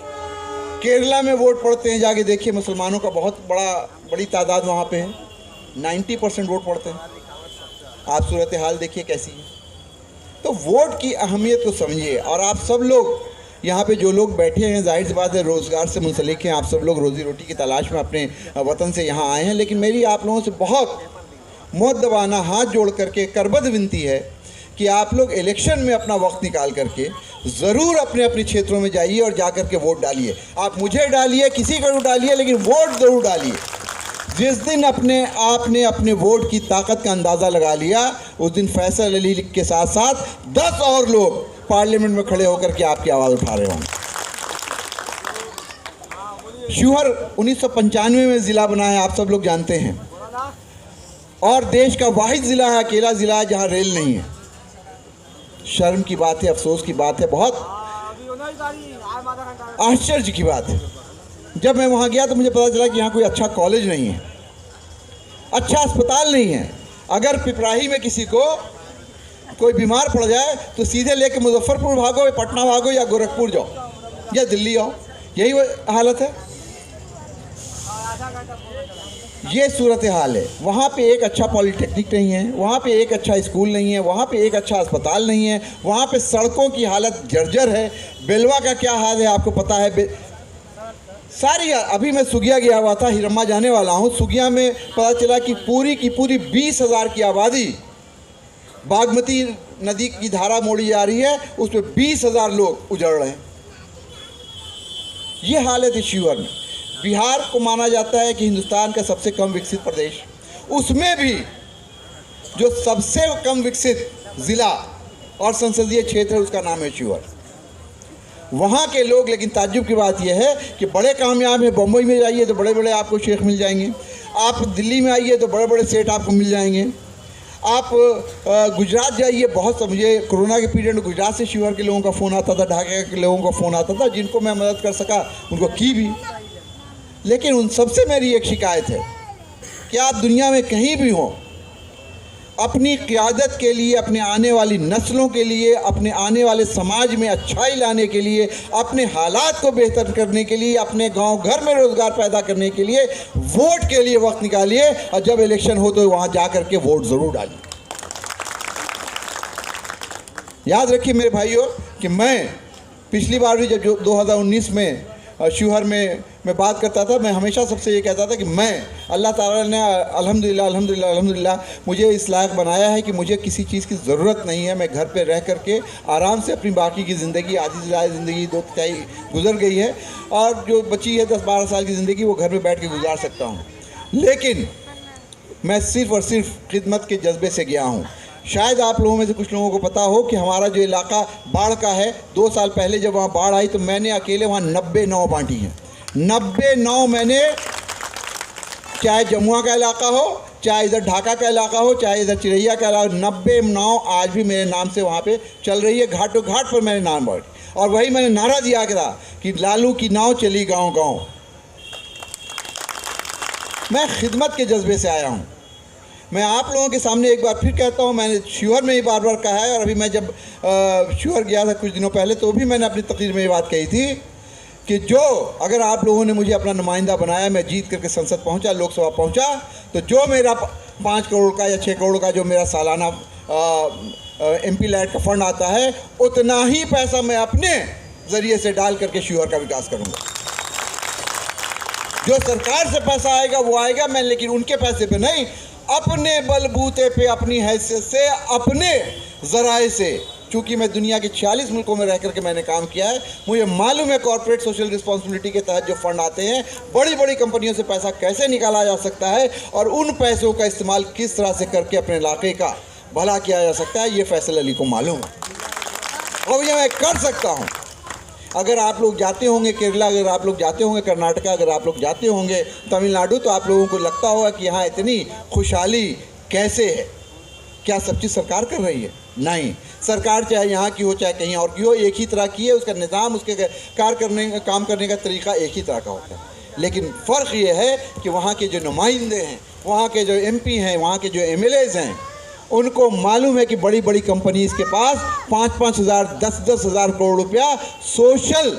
केरला में वोट पड़ते हैं, जाके देखिए, मुसलमानों का बहुत बड़ी तादाद वहाँ पे है, 90% वोट पड़ते हैं। आप सूरत हाल देखिए कैसी है। तो वोट की अहमियत को समझिए। और आप सब लोग यहाँ पे जो लोग बैठे हैं, जाहिर सी बात है रोज़गार से मुंसलिक हैं, आप सब लोग रोज़ी रोटी की तलाश में अपने वतन से यहाँ आए हैं। लेकिन मेरी आप लोगों से बहुत मुअद्दबाना हाथ जोड़ करके करबद्ध विनती है कि आप लोग इलेक्शन में अपना वक्त निकाल करके ज़रूर अपने अपने क्षेत्रों में जाइए और जा कर के वोट डालिए। आप मुझे डालिए, किसी को डालिए, लेकिन वोट ज़रूर डालिए। जिस दिन आपने अपने वोट की ताकत का अंदाज़ा लगा लिया, उस दिन फैसल अली के साथ साथ 10 और लोग पार्लियामेंट में खड़े होकर के आपकी आवाज़ उठा रहे होंगे। शिवहर 1995 में ज़िला बना है, आप सब लोग जानते हैं, और देश का वाहिद ज़िला है, अकेला ज़िला है जहाँ रेल नहीं है। शर्म की बात है, अफसोस की बात है, बहुत आश्चर्य की बात है। जब मैं वहाँ गया तो मुझे पता चला कि यहाँ कोई अच्छा कॉलेज नहीं है, अच्छा अस्पताल नहीं है। अगर पिपराही में किसी को कोई बीमार पड़ जाए तो सीधे लेके मुजफ्फरपुर भागो, या पटना भागो, या गोरखपुर जाओ, या दिल्ली आओ, यही हालत है। ये सूरत हाल है। वहाँ पे एक अच्छा पॉलिटेक्निक नहीं है, वहाँ पे एक अच्छा स्कूल नहीं है, वहाँ पे एक अच्छा अस्पताल नहीं है, वहाँ पे सड़कों की हालत जर्जर है। बेलवा का क्या हाल है आपको पता है। सारी, अभी मैं सुगिया गया हुआ था, हिरम्मा जाने वाला हूँ। सुगिया में पता चला कि पूरी की पूरी 20,000 की आबादी, बागमती नदी की धारा मोड़ी जा रही है, उसमें 20,000 लोग उजड़ रहे हैं। ये हालत है शिवहर में। बिहार को माना जाता है कि हिंदुस्तान का सबसे कम विकसित प्रदेश, उसमें भी जो सबसे कम विकसित ज़िला और संसदीय क्षेत्र है, उसका नाम है शिवहर। वहाँ के लोग, लेकिन ताज्जुब की बात यह है कि बड़े कामयाब हैं। बम्बई में जाइए तो बड़े बड़े आपको शेख मिल जाएंगे, आप दिल्ली में आइए तो बड़े बड़े सेठ आपको मिल जाएंगे, आप गुजरात जाइए। बहुत सा, मुझे कोरोना के पीरियड में गुजरात से शिवहर के लोगों का फ़ोन आता था, ढाका के लोगों का फ़ोन आता था, जिनको मैं मदद कर सका उनको की भी। लेकिन उन सबसे मेरी एक शिकायत है कि आप दुनिया में कहीं भी हों, अपनी क़ियादत के लिए, अपने आने वाली नस्लों के लिए, अपने आने वाले समाज में अच्छाई लाने के लिए, अपने हालात को बेहतर करने के लिए, अपने गांव घर में रोज़गार पैदा करने के लिए वोट के लिए वक्त निकालिए, और जब इलेक्शन हो तो वहाँ जा कर के वोट ज़रूर डालिए। याद रखिए मेरे भाइयों कि मैं पिछली बार भी जब 2019 में शिवहर में मैं बात करता था, मैं हमेशा सबसे ये कहता था कि मैं, अल्लाह ताला ने अल्हम्दुलिल्लाह अल्हम्दुलिल्लाह अल्हम्दुलिल्लाह मुझे इस लायक बनाया है कि मुझे किसी चीज़ की ज़रूरत नहीं है। मैं घर पे रह कर के आराम से अपनी बाकी की ज़िंदगी, आधी से ज़्यादा ज़िंदगी 2 तिहाई गुजर गई है, और जो बची है 10-12 साल की ज़िंदगी वो घर में बैठ के गुजार सकता हूँ। लेकिन मैं सिर्फ़ और सिर्फ खिदमत के जज्बे से गया हूँ। शायद आप लोगों में से कुछ लोगों को पता हो कि हमारा जो इलाका बाढ़ का है, 2 साल पहले जब वहाँ बाढ़ आई तो मैंने अकेले वहाँ 90 नाव बांटी हैं। 90 नाव मैंने, चाहे जमुआ का इलाका हो, चाहे इधर ढाका का इलाका हो, चाहे इधर चिरैया का इलाका, 90 नाव आज भी मेरे नाम से वहाँ पे चल रही है। घाटों घाट पर मैंने नाम बांटी, और वही मैंने नारा दिया था कि लालू की नाव चली गाँव गाँव। मैं खिदमत के जज्बे से आया हूँ। मैं आप लोगों के सामने एक बार फिर कहता हूँ, मैंने शिवहर में ही बार बार कहा है, और अभी मैं जब शिवहर गया था कुछ दिनों पहले तो भी मैंने अपनी तकरीर में ये बात कही थी कि जो, अगर आप लोगों ने मुझे अपना नुमाइंदा बनाया, मैं जीत करके संसद पहुँचा, लोकसभा पहुँचा, तो जो मेरा 5 करोड़ का या 6 करोड़ का जो मेरा सालाना MP लैट का फंड आता है, उतना ही पैसा मैं अपने ज़रिए से डाल करके शिवहर का विकास करूँगा। जो सरकार से पैसा आएगा वो आएगा, मैं लेकिन उनके पैसे पे नहीं, अपने बलबूते पे, अपनी हैसियत से, अपने ज़राए से। चूँकि मैं दुनिया के 46 मुल्कों में रह करके मैंने काम किया है, मुझे मालूम है कॉर्पोरेट सोशल रिस्पॉन्सिबिलिटी के तहत जो फ़ंड आते हैं, बड़ी बड़ी कंपनियों से पैसा कैसे निकाला जा सकता है, और उन पैसों का इस्तेमाल किस तरह से करके अपने इलाके का भला किया जा सकता है, ये फैसल अली को मालूम है, और ये मैं कर सकता हूँ। अगर आप लोग जाते होंगे केरला, अगर आप लोग जाते होंगे कर्नाटका, अगर आप लोग जाते होंगे तमिलनाडु, तो आप लोगों को लगता होगा कि यहाँ इतनी खुशहाली कैसे है। क्या सब चीज़ सरकार कर रही है? नहीं, सरकार चाहे यहाँ की हो चाहे कहीं और की हो, एक ही तरह की है। उसका निज़ाम, उसके काम करने का तरीका एक ही तरह का होता है। लेकिन फ़र्क ये है कि वहाँ के जो नुमाइंदे हैं, वहाँ के जो MP हैं, वहाँ के जो MLAs हैं, उनको मालूम है कि बड़ी बड़ी कंपनीज़ के पास 5-5 हज़ार, 10-10 हज़ार करोड़ रुपया सोशल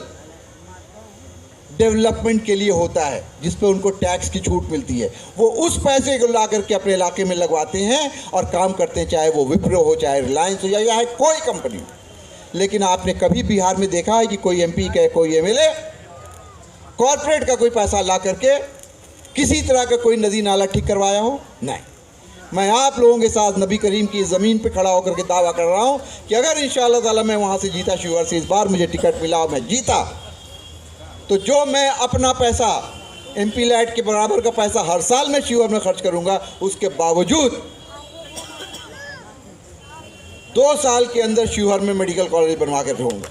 डेवलपमेंट के लिए होता है, जिस पे उनको टैक्स की छूट मिलती है। वो उस पैसे को ला करके अपने इलाके में लगवाते हैं और काम करते हैं, चाहे वो विप्रो हो, चाहे रिलायंस हो, या कोई कंपनी। लेकिन आपने कभी बिहार में देखा है कि कोई MP का, कोई MLA कॉरपोरेट का कोई पैसा ला करके किसी तरह का कोई नदी नाला ठीक करवाया हो? नहीं। मैं आप लोगों के साथ नबी करीम की ज़मीन पे खड़ा होकर के दावा कर रहा हूँ कि अगर इंशाअल्लाह ताला मैं वहाँ से जीता, शिवहर से इस बार मुझे टिकट मिला और मैं जीता, तो जो मैं अपना पैसा, MP लैट के बराबर का पैसा हर साल मैं शिवहर में खर्च करूँगा, उसके बावजूद 2 साल के अंदर शिवहर में मेडिकल कॉलेज बनवा कर रहूँगा।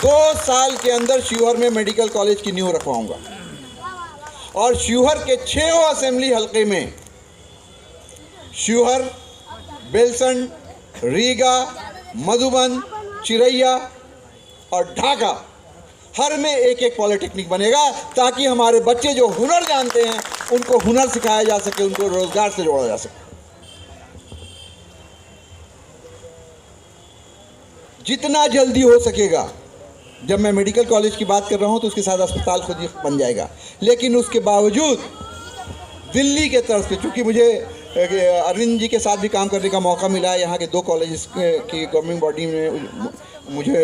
2 साल के अंदर शिवहर में मेडिकल कॉलेज की नींव रखवाऊँगा, और शिवहर के 6 असेंबली हलके में, शिवहर, बेलसंड, रीगा, मधुबन, चिरैया और ढाका, हर में एक पॉलिटेक्निक बनेगा, ताकि हमारे बच्चे जो हुनर जानते हैं उनको हुनर सिखाया जा सके, उनको रोज़गार से जोड़ा जा सके। जितना जल्दी हो सकेगा, जब मैं मेडिकल कॉलेज की बात कर रहा हूँ तो उसके साथ अस्पताल खुद ही बन जाएगा। लेकिन उसके बावजूद दिल्ली के तरफ से, चूँकि मुझे अरविंद जी के साथ भी काम करने का मौका मिला है, यहाँ के 2 कॉलेज की गवर्नमेंट बॉडी में मुझे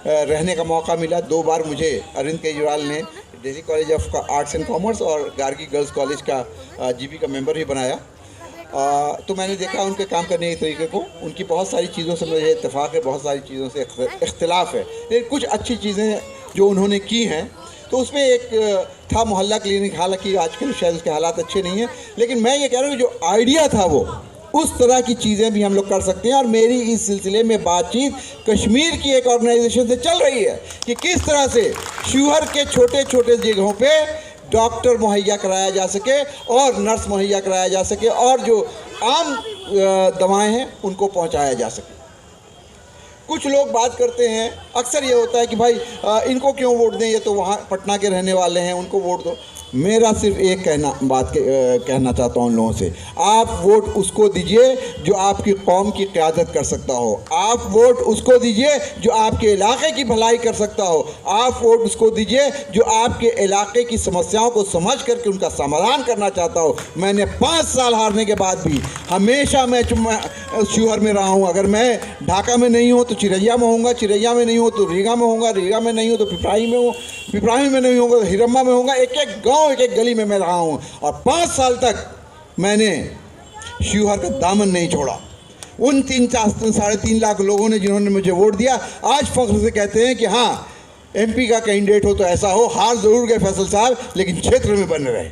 रहने का मौका मिला। 2 बार मुझे अरविंद केजरीवाल ने Delhi college of arts and commerce और गार्गी गर्ल्स कॉलेज का GB का मेंबर भी बनाया। तो मैंने देखा उनके काम करने के तरीके को। उनकी बहुत सारी चीज़ों से मुझे इत्तेफाक है, बहुत सारी चीज़ों से इख्तिलाफ है, लेकिन कुछ अच्छी चीज़ें जो उन्होंने की हैं। तो उसमें एक था मोहल्ला क्लिनिक, हालांकि आजकल शायद उसके हालात अच्छे नहीं हैं, लेकिन मैं ये कह रहा हूँ कि जो आइडिया था वो उस तरह की चीज़ें भी हम लोग कर सकते हैं। और मेरी इस सिलसिले में बातचीत कश्मीर की एक ऑर्गेनाइजेशन से चल रही है कि किस तरह से शिवहर के छोटे छोटे जगहों पे डॉक्टर मुहैया कराया जा सके और नर्स मुहैया कराया जा सके और जो आम दवाएं हैं उनको पहुंचाया जा सके। कुछ लोग बात करते हैं, अक्सर ये होता है कि भाई इनको क्यों वोट दें, ये तो वहाँ पटना के रहने वाले हैं, उनको वोट दो। मेरा सिर्फ एक कहना चाहता हूँ उन लोगों से, आप वोट उसको दीजिए जो आपकी कौम की क़यादत कर सकता हो। आप वोट उसको दीजिए जो आपके इलाके की भलाई कर सकता हो। आप वोट उसको दीजिए जो आपके इलाके की समस्याओं को समझ करके उनका समाधान करना चाहता हो। मैंने 5 साल हारने के बाद भी हमेशा मैं शिवहर में रहा हूँ। अगर मैं ढाका में नहीं हूँ तो चिरैया में होऊंगा, चिरैया में नहीं हूँ तो रीगा में होऊंगा, रीगा में नहीं हूँ तो पिपराही में हूँ, पिपराही में नहीं होगा तो हिरम्मा में होऊंगा। एक एक गाँव, एक एक गली में मैं रहा हूँ और 5 साल तक मैंने शिवहर का दामन नहीं छोड़ा। उन 3-3.5 लाख लोगों ने जिन्होंने मुझे वोट दिया आज फख्र से कहते हैं कि हाँ, एमपी का कैंडिडेट हो तो ऐसा हो। हार जरूर गए फैसल साहब, लेकिन क्षेत्र में बने रहे।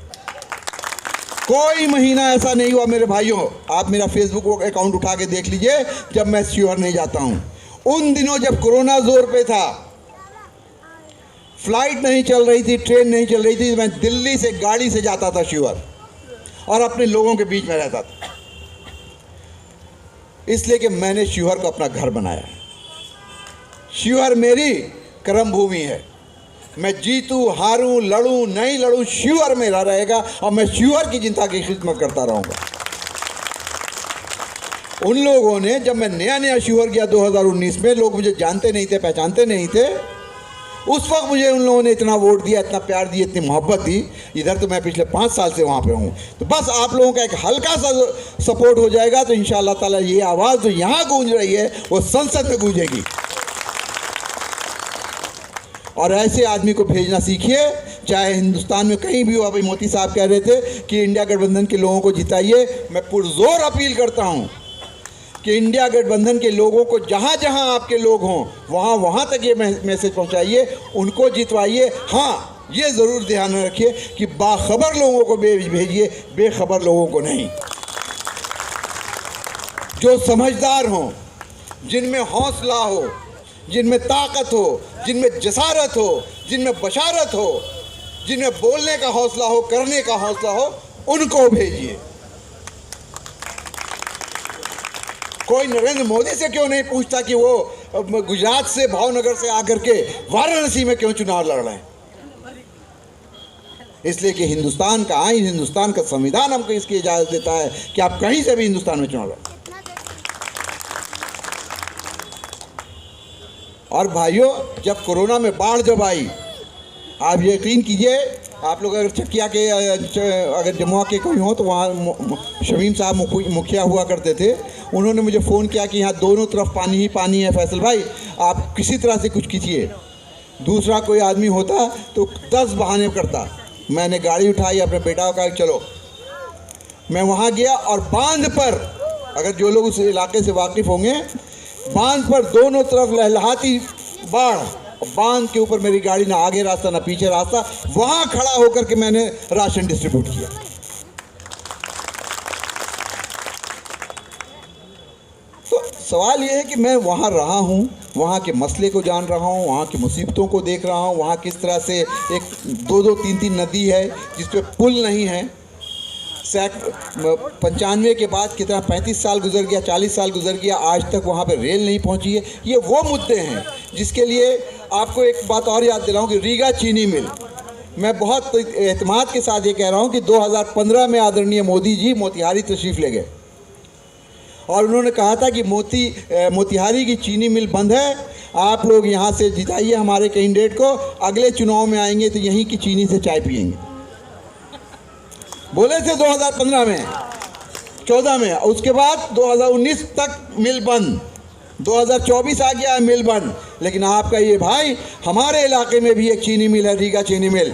कोई महीना ऐसा नहीं हुआ मेरे भाइयों, आप मेरा फेसबुक अकाउंट उठा के देख लीजिए, जब मैं शिवहर नहीं जाता हूँ। उन दिनों जब कोरोना जोर पे था, फ्लाइट नहीं चल रही थी, ट्रेन नहीं चल रही थी, मैं दिल्ली से गाड़ी से जाता था शिवहर और अपने लोगों के बीच में रहता था, इसलिए कि मैंने शिवहर को अपना घर बनाया। शिवहर मेरी कर्म भूमि है। मैं जीतूं, हारूं, लड़ूं, नहीं लड़ूं, शिवहर मेरा रहेगा और मैं शिवहर की जनता की खिदमत करता रहूंगा। उन लोगों ने, जब मैं नया शिवहर गया 2019 में, लोग मुझे जानते नहीं थे, पहचानते नहीं थे, उस वक्त मुझे उन लोगों ने इतना वोट दिया, इतना प्यार दिया, इतनी मोहब्बत दी। इधर तो मैं पिछले 5 साल से वहाँ पे हूँ। तो बस आप लोगों का एक हल्का सा सपोर्ट हो जाएगा तो इंशाअल्लाह ताला ये आवाज़ जो यहाँ गूंज रही है वो संसद में गूंजेगी। और ऐसे आदमी को भेजना सीखिए, चाहे हिंदुस्तान में कहीं भी हो। अभी मोदी साहब कह रहे थे कि इंडिया गठबंधन के लोगों को जिताइए। मैं पुरजोर अपील करता हूँ कि इंडिया गठबंधन के लोगों को जहाँ जहाँ आपके लोग हों वहाँ तक ये मैसेज पहुँचाइए, उनको जितवाइए। हाँ, ये ज़रूर ध्यान में रखिए कि बाखबर लोगों को भेजिए, बेखबर लोगों को नहीं। जो समझदार हों, जिनमें हौसला हो, जिनमें ताकत हो, जिनमें जसारत हो, जिनमें बशारत हो, जिनमें बोलने का हौसला हो, करने का हौसला हो, उनको भेजिए। कोई नरेंद्र मोदी से क्यों नहीं पूछता कि वो गुजरात से, भावनगर से आकर के वाराणसी में क्यों चुनाव लड़ रहे हैं? इसलिए कि हिंदुस्तान का आईन, हिंदुस्तान का संविधान हमको इसकी इजाज़त देता है कि आप कहीं से भी हिंदुस्तान में चुनाव लड़ें। और भाइयों, जब कोरोना में बाढ़ जब आई, आप यकीन कीजिए, आप लोग अगर चकिया के, अगर जमुआ के कोई हो तो वहाँ शमीम साहब मुखिया हुआ करते थे। उन्होंने मुझे फ़ोन किया कि यहाँ दोनों तरफ पानी ही पानी है फैसल भाई, आप किसी तरह से कुछ कीजिए। दूसरा कोई आदमी होता तो 10 बहाने करता। मैंने गाड़ी उठाई, अपने बेटा का, चलो। मैं वहाँ गया और बांध पर, अगर जो लोग उस इलाके से वाकिफ़ होंगे, बांध पर दोनों तरफ लहलहाती बाढ़, बांध के ऊपर मेरी गाड़ी ना आगे रास्ता ना पीछे रास्ता, वहाँ खड़ा होकर के मैंने राशन डिस्ट्रीब्यूट किया। तो सवाल ये है कि मैं वहाँ रहा हूँ, वहाँ के मसले को जान रहा हूँ, वहाँ की मुसीबतों को देख रहा हूँ, वहाँ किस तरह से एक 2-2, 3-3 नदी है जिस पे पुल नहीं है। 95 के बाद कितना 35 साल गुजर गया, 40 साल गुजर गया, आज तक वहाँ पे रेल नहीं पहुँची है। ये वो मुद्दे हैं जिसके लिए आपको एक बात और याद दिलाऊं कि रीगा चीनी मिल, मैं बहुत एतमाद के साथ ये कह रहा हूँ कि 2015 में आदरणीय मोदी जी मोतिहारी तशरीफ़ ले गए और उन्होंने कहा था कि मोतिहारी की चीनी मिल बंद है, आप लोग यहाँ से जिताइए हमारे कैंडिडेट को, अगले चुनाव में आएंगे तो यहीं की चीनी से चाय पियेंगे। बोले थे 2015 में, 14 में। उसके बाद 2019 तक मिल बंद, 2024 आ गया मिल बंद। लेकिन आपका ये भाई, हमारे इलाके में भी एक चीनी मिल है, रीगा चीनी मिल,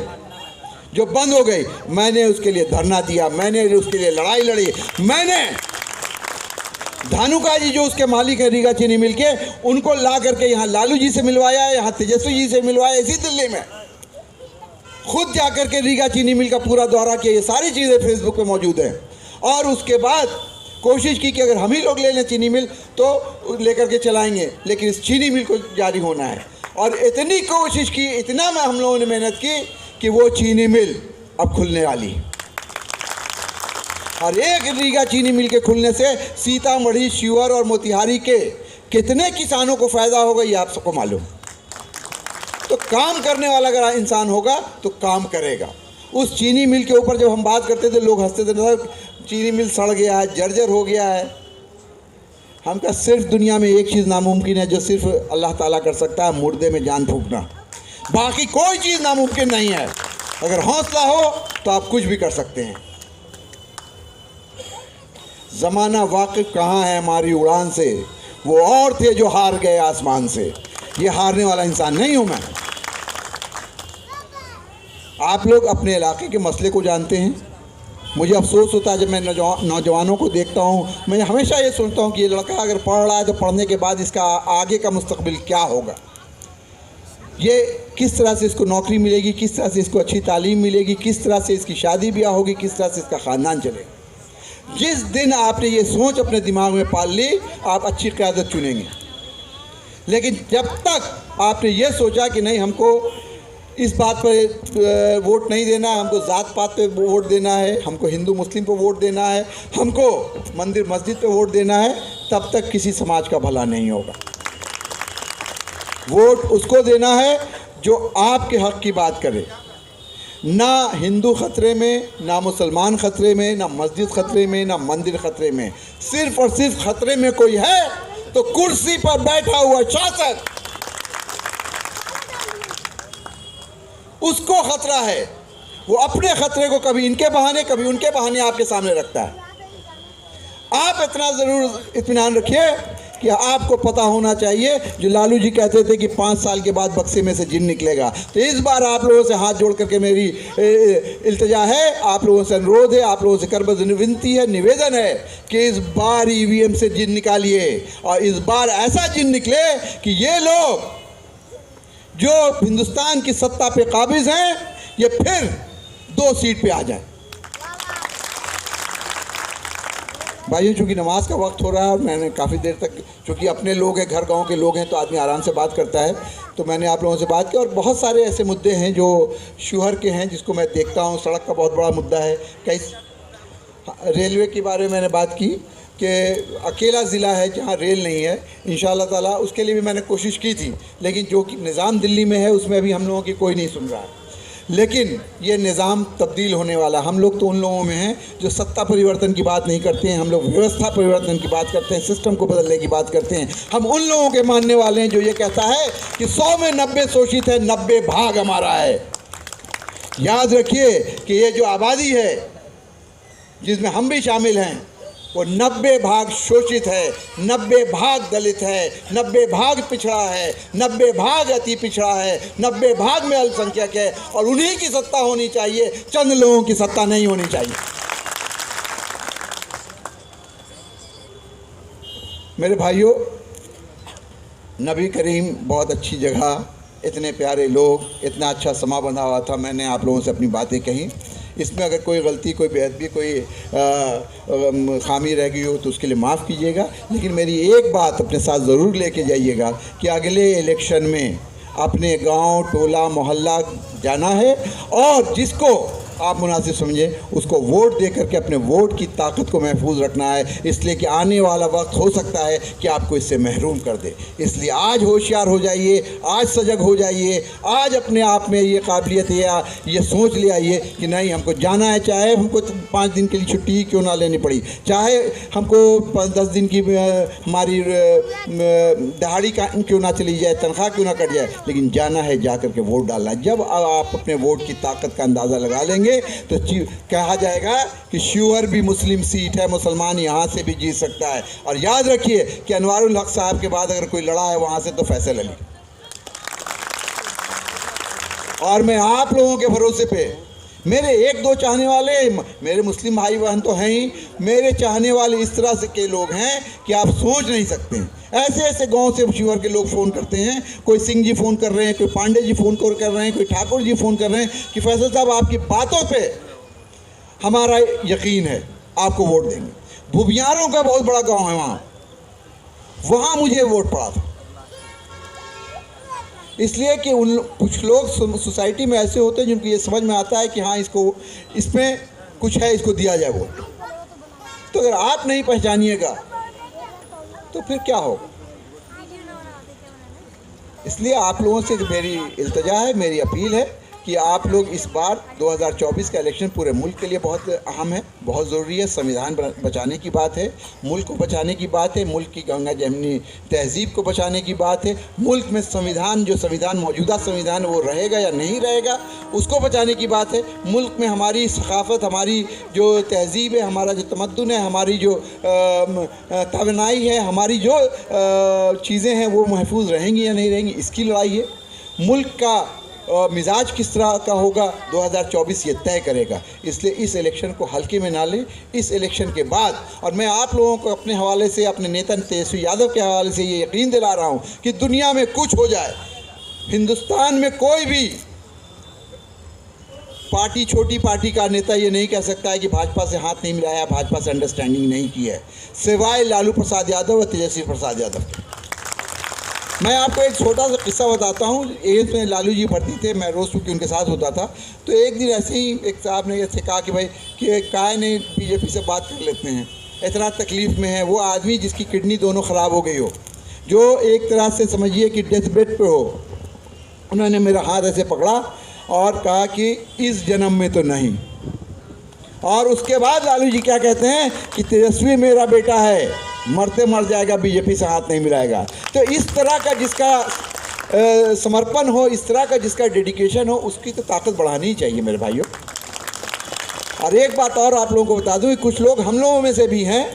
जो बंद हो गई। मैंने उसके लिए धरना दिया, मैंने उसके लिए लड़ाई लड़ी। मैंने धानुका जी जो उसके मालिक है रीगा चीनी मिल के, उनको ला करके यहाँ लालू जी से मिलवाया, यहाँ तेजस्वी जी से मिलवाया, इसी दिल्ली में खुद जाकर के रीगा चीनी मिल का पूरा दौरा किया। ये सारी चीज़ें फेसबुक पे मौजूद हैं। और उसके बाद कोशिश की कि अगर हम ही लोग ले लें चीनी मिल तो लेकर के चलाएंगे, लेकिन इस चीनी मिल को जारी होना है। और इतनी कोशिश की, इतना हम लोगों ने मेहनत की कि वो चीनी मिल अब खुलने वाली है। और एक रीगा चीनी मिल के खुलने से सीतामढ़ी, शिवहर और मोतिहारी के कितने किसानों को फ़ायदा होगा ये आप सबको मालूम। तो काम करने वाला अगर इंसान होगा तो काम करेगा। उस चीनी मिल के ऊपर जब हम बात करते थे लोग हंसते थे, चीनी मिल सड़ गया है, जर्जर हो गया है। हम कहा सिर्फ दुनिया में एक चीज़ नामुमकिन है जो सिर्फ अल्लाह ताला कर सकता है, मुर्दे में जान फूंकना। बाकी कोई चीज़ नामुमकिन नहीं है। अगर हौसला हो तो आप कुछ भी कर सकते हैं। ज़माना वाकिफ कहाँ है हमारी उड़ान से, वो और थे जो हार गए आसमान से। ये हारने वाला इंसान नहीं हूँ मैं। आप लोग अपने इलाके के मसले को जानते हैं। मुझे अफसोस होता है जब मैं नौजवानों को देखता हूँ, मैं हमेशा ये सोचता हूँ कि ये लड़का अगर पढ़ रहा है तो पढ़ने के बाद इसका आगे का मुस्तकबिल क्या होगा, ये किस तरह से इसको नौकरी मिलेगी, किस तरह से इसको अच्छी तालीम मिलेगी, किस तरह से इसकी शादी ब्याह होगी, किस तरह से इसका ख़ानदान चलेगा। जिस दिन आपने ये सोच अपने दिमाग में पाल ली, आप अच्छी क़यादत चुनेंगे। लेकिन जब तक आपने ये सोचा कि नहीं हमको इस बात पर वोट नहीं देना, हमको ज़ात पात पे वोट देना है, हमको हिंदू मुस्लिम पे वोट देना है, हमको मंदिर मस्जिद पे वोट देना है, तब तक किसी समाज का भला नहीं होगा। वोट उसको देना है जो आपके हक़ की बात करे। ना हिंदू ख़तरे में, ना मुसलमान ख़तरे में, ना मस्जिद ख़तरे में, ना मंदिर ख़तरे में। सिर्फ़ और सिर्फ ख़तरे में कोई है तो कुर्सी पर बैठा हुआ शासक, उसको खतरा है। वो अपने खतरे को कभी इनके बहाने कभी उनके बहाने आपके सामने रखता है। आप इतना ज़रूर इत्मीनान रखिए कि आपको पता होना चाहिए, जो लालू जी कहते थे कि 5 साल के बाद बक्से में से जिन निकलेगा, तो इस बार आप लोगों से हाथ जोड़ करके मेरी इल्तिजा है, आप लोगों से अनुरोध है, आप लोगों से करबज़ विनती है, निवेदन है कि इस बार ईवीएम से जिन निकालिए और इस बार ऐसा जिन निकले कि ये लोग जो हिंदुस्तान की सत्ता पे काबिज हैं ये फिर 2 सीट पे आ जाए। भाइयों, चूँकि नमाज का वक्त हो रहा है और मैंने काफ़ी देर तक, चूँकि अपने लोग हैं, घर गांव के लोग हैं, तो आदमी आराम से बात करता है, तो मैंने आप लोगों से बात की। और बहुत सारे ऐसे मुद्दे हैं जो शिवहर के हैं जिसको मैं देखता हूँ। सड़क का बहुत बड़ा मुद्दा है। कई रेलवे के बारे में मैंने बात की कि अकेला ज़िला है जहाँ रेल नहीं है। इंशाअल्लाह ताला उसके लिए भी मैंने कोशिश की थी, लेकिन जो कि निज़ाम दिल्ली में है उसमें अभी हम लोगों की कोई नहीं सुन रहा है। लेकिन ये निज़ाम तब्दील होने वाला। हम लोग तो उन लोगों में हैं जो सत्ता परिवर्तन की बात नहीं करते हैं, हम लोग व्यवस्था परिवर्तन की बात करते हैं, सिस्टम को बदलने की बात करते हैं। हम उन लोगों के मानने वाले हैं जो ये कहता है कि 100 में 90 शोषित है, 90 भाग हमारा है। याद रखिए कि ये जो आबादी है जिसमें हम भी शामिल हैं, वो 90 भाग शोषित है, 90 भाग दलित है, 90 भाग पिछड़ा है, 90 भाग अति पिछड़ा है, 90 भाग में अल्पसंख्यक है। और उन्हीं की सत्ता होनी चाहिए, चंद लोगों की सत्ता नहीं होनी चाहिए। मेरे भाइयों, नबी करीम बहुत अच्छी जगह, इतने प्यारे लोग, इतना अच्छा समा बंधा हुआ था। मैंने आप लोगों से अपनी बातें कही। इसमें अगर कोई गलती, कोई बेअदबी, कोई खामी रह गई हो तो उसके लिए माफ़ कीजिएगा। लेकिन मेरी एक बात अपने साथ ज़रूर लेके जाइएगा कि अगले इलेक्शन में अपने गांव, टोला, मोहल्ला जाना है और जिसको आप मुनासिब समझें उसको वोट दे करके अपने वोट की ताकत को महफूज रखना है। इसलिए कि आने वाला वक्त हो सकता है कि आपको इससे महरूम कर दे। इसलिए आज होशियार हो जाइए, आज सजग हो जाइए, आज अपने आप में ये काबिलियत या ये सोच ले आइए कि नहीं, हमको जाना है, चाहे हमको 5 दिन के लिए छुट्टी क्यों ना लेनी पड़ी, चाहे हमको 10 दिन की हमारी दहाड़ी का क्यों ना चली जाए, तनख्वाह क्यों ना कट जाए, लेकिन जाना है, जा करके वोट डालना है। जब आप अपने वोट की ताकत का अंदाज़ा लगा लेंगे तो कहा जाएगा कि शिवहर भी मुस्लिम सीट है, मुसलमान यहाँ से भी जीत सकता है। और याद रखिए कि अनवारुल हक साहब के बाद अगर कोई लड़ा है वहाँ से तो फैसल अली। और मैं आप लोगों के भरोसे पे, मेरे 1-2 चाहने वाले, मेरे मुस्लिम भाई बहन तो हैं ही, मेरे चाहने वाले इस तरह से के लोग हैं कि आप सोच नहीं सकते हैं। ऐसे ऐसे गांव से शिवहर के लोग फ़ोन करते हैं, कोई सिंह जी फ़ोन कर रहे हैं, कोई पांडे जी फ़ोन कर रहे हैं, कोई ठाकुर जी फ़ोन कर रहे हैं कि फैसल साहब आपकी बातों पे हमारा यकीन है, आपको वोट देंगे। भुबियारों का बहुत बड़ा गांव है वहाँ मुझे वोट पड़ा था। इसलिए कि उन कुछ लोग सोसाइटी में ऐसे होते हैं जिनको ये समझ में आता है कि हाँ इसको इसमें कुछ है, इसको दिया जाए वोट। तो अगर आप नहीं पहचानिएगा तो फिर क्या होगा। इसलिए आप लोगों से मेरी इल्तिजा है, मेरी अपील है कि आप लोग इस बार 2024 का इलेक्शन पूरे मुल्क के लिए बहुत अहम है, बहुत ज़रूरी है। संविधान बचाने की बात है, मुल्क को बचाने की बात है, मुल्क की गंगा जमनी तहजीब को बचाने की बात है। मुल्क में संविधान, जो संविधान मौजूदा संविधान वो रहेगा या नहीं रहेगा, उसको बचाने की बात है। मुल्क में हमारी सकाफ़त, हमारी जो तहजीब है, हमारा जो तमद्दुन है, हमारी जो तवानाई है, हमारी जो चीज़ें हैं वो महफूज रहेंगी या नहीं रहेंगी, इसकी लड़ाई है। मुल्क का मिजाज किस तरह का होगा 2024 ये तय करेगा। इसलिए इस इलेक्शन को हल्के में ना लें। इस इलेक्शन के बाद, और मैं आप लोगों को अपने हवाले से, अपने नेता तेजस्वी यादव के हवाले से ये यकीन दिला रहा हूँ कि दुनिया में कुछ हो जाए, हिंदुस्तान में कोई भी पार्टी, छोटी पार्टी का नेता ये नहीं कह सकता है कि भाजपा से हाथ नहीं मिलाया, भाजपा से अंडरस्टैंडिंग नहीं की है, सिवाय लालू प्रसाद यादव और तेजस्वी प्रसाद यादव के। मैं आपको एक छोटा सा किस्सा बताता हूँ। एम्स में लालू जी भर्ती थे, मैं रोज़ चूँकि उनके साथ होता था। तो एक दिन ऐसे ही एक साहब ने ऐसे कहा कि भाई कि काहे नहीं बीजेपी से बात कर लेते हैं, इतना तकलीफ़ में है। वो आदमी जिसकी किडनी दोनों ख़राब हो गई हो, जो एक तरह से समझिए कि डेथ बेड पे हो, उन्होंने मेरा हाथ ऐसे पकड़ा और कहा कि इस जन्म में तो नहीं। और उसके बाद लालू जी क्या कहते हैं कि तेजस्वी मेरा बेटा है, मरते मर जाएगा, बीजेपी से हाथ नहीं मिलाएगा। तो इस तरह का जिसका समर्पण हो, इस तरह का जिसका डेडिकेशन हो, उसकी तो ताकत बढ़ानी ही चाहिए मेरे भाइयों। और एक बात और आप लोगों को बता दूं कि कुछ लोग हम लोगों में से भी हैं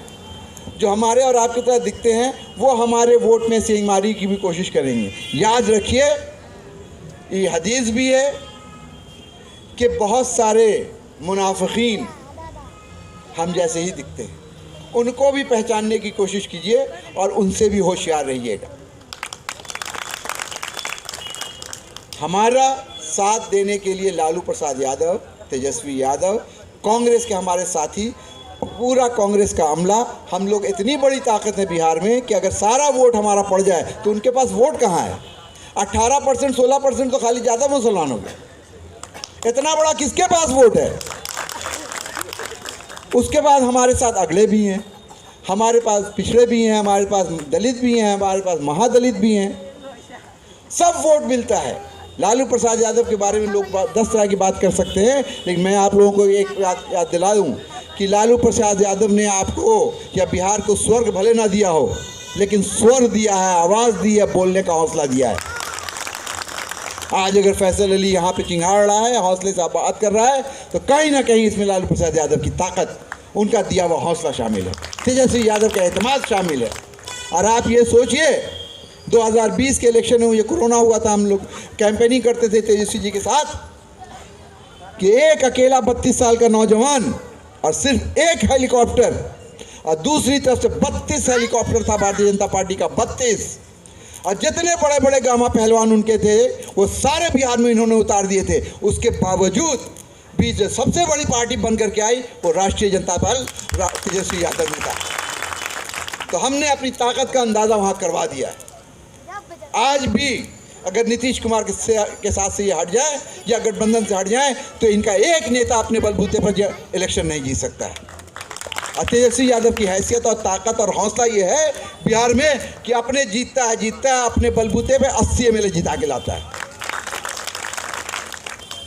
जो हमारे और आपकी तरह दिखते हैं, वो हमारे वोट में सिंगमारी की भी कोशिश करेंगे। याद रखिए, ये हदीस भी है कि बहुत सारे मुनाफिकीन हम जैसे ही दिखते हैं, उनको भी पहचानने की कोशिश कीजिए और उनसे भी होशियार रहिएगा। हमारा साथ देने के लिए लालू प्रसाद यादव, तेजस्वी यादव, कांग्रेस के हमारे साथी, पूरा कांग्रेस का अमला, हम लोग इतनी बड़ी ताकत है बिहार में कि अगर सारा वोट हमारा पड़ जाए तो उनके पास वोट कहाँ है। 18% 16% तो खाली ज़्यादा मुसलमानों के, इतना बड़ा किसके पास वोट है। उसके बाद हमारे साथ अगले भी हैं, हमारे पास पिछड़े भी हैं, हमारे पास दलित भी हैं, हमारे पास महादलित भी हैं, सब वोट मिलता है। लालू प्रसाद यादव के बारे में लोग 10 तरह की बात कर सकते हैं, लेकिन मैं आप लोगों को एक बात याद दिला दूँ कि लालू प्रसाद यादव ने आपको या बिहार को स्वर्ग भले ना दिया हो, लेकिन स्वर दिया है, आवाज़ दी है, बोलने का हौसला दिया है। आज अगर फैसल अली यहाँ पे चिंगाड़ रहा है, हौसले से बात कर रहा है, तो कहीं ना कहीं इसमें लालू प्रसाद यादव की ताकत, उनका दिया हुआ हौसला शामिल है, तेजस्वी यादव का एतमाद शामिल है। और आप ये सोचिए, 2020 के इलेक्शन में ये कोरोना हुआ था, हम लोग कैंपेनिंग करते थे तेजस्वी जी के साथ कि एक अकेला 32 साल का नौजवान और सिर्फ एक हेलीकॉप्टर, और दूसरी तरफ से 32 हेलीकॉप्टर था भारतीय जनता पार्टी का, 32, और जितने बड़े बड़े गामा पहलवान उनके थे वो सारे बिहार में इन्होंने उतार दिए थे। उसके बावजूद भी जो सबसे बड़ी पार्टी बन करके आई वो राष्ट्रीय जनता दल तेजस्वी यादव ने था। तो हमने अपनी ताकत का अंदाज़ा वहाँ करवा दिया है। आज भी अगर नीतीश कुमार के साथ से ये हट जाए या गठबंधन से हट जाए तो इनका एक नेता अपने बलबूते पर इलेक्शन नहीं जीत सकता है। और तेजस्वी यादव की हैसियत और ताकत और हौसला ये है बिहार में कि अपने जीतता है, अपने बलबूते पे 80 एमएलए जिता के लाता है।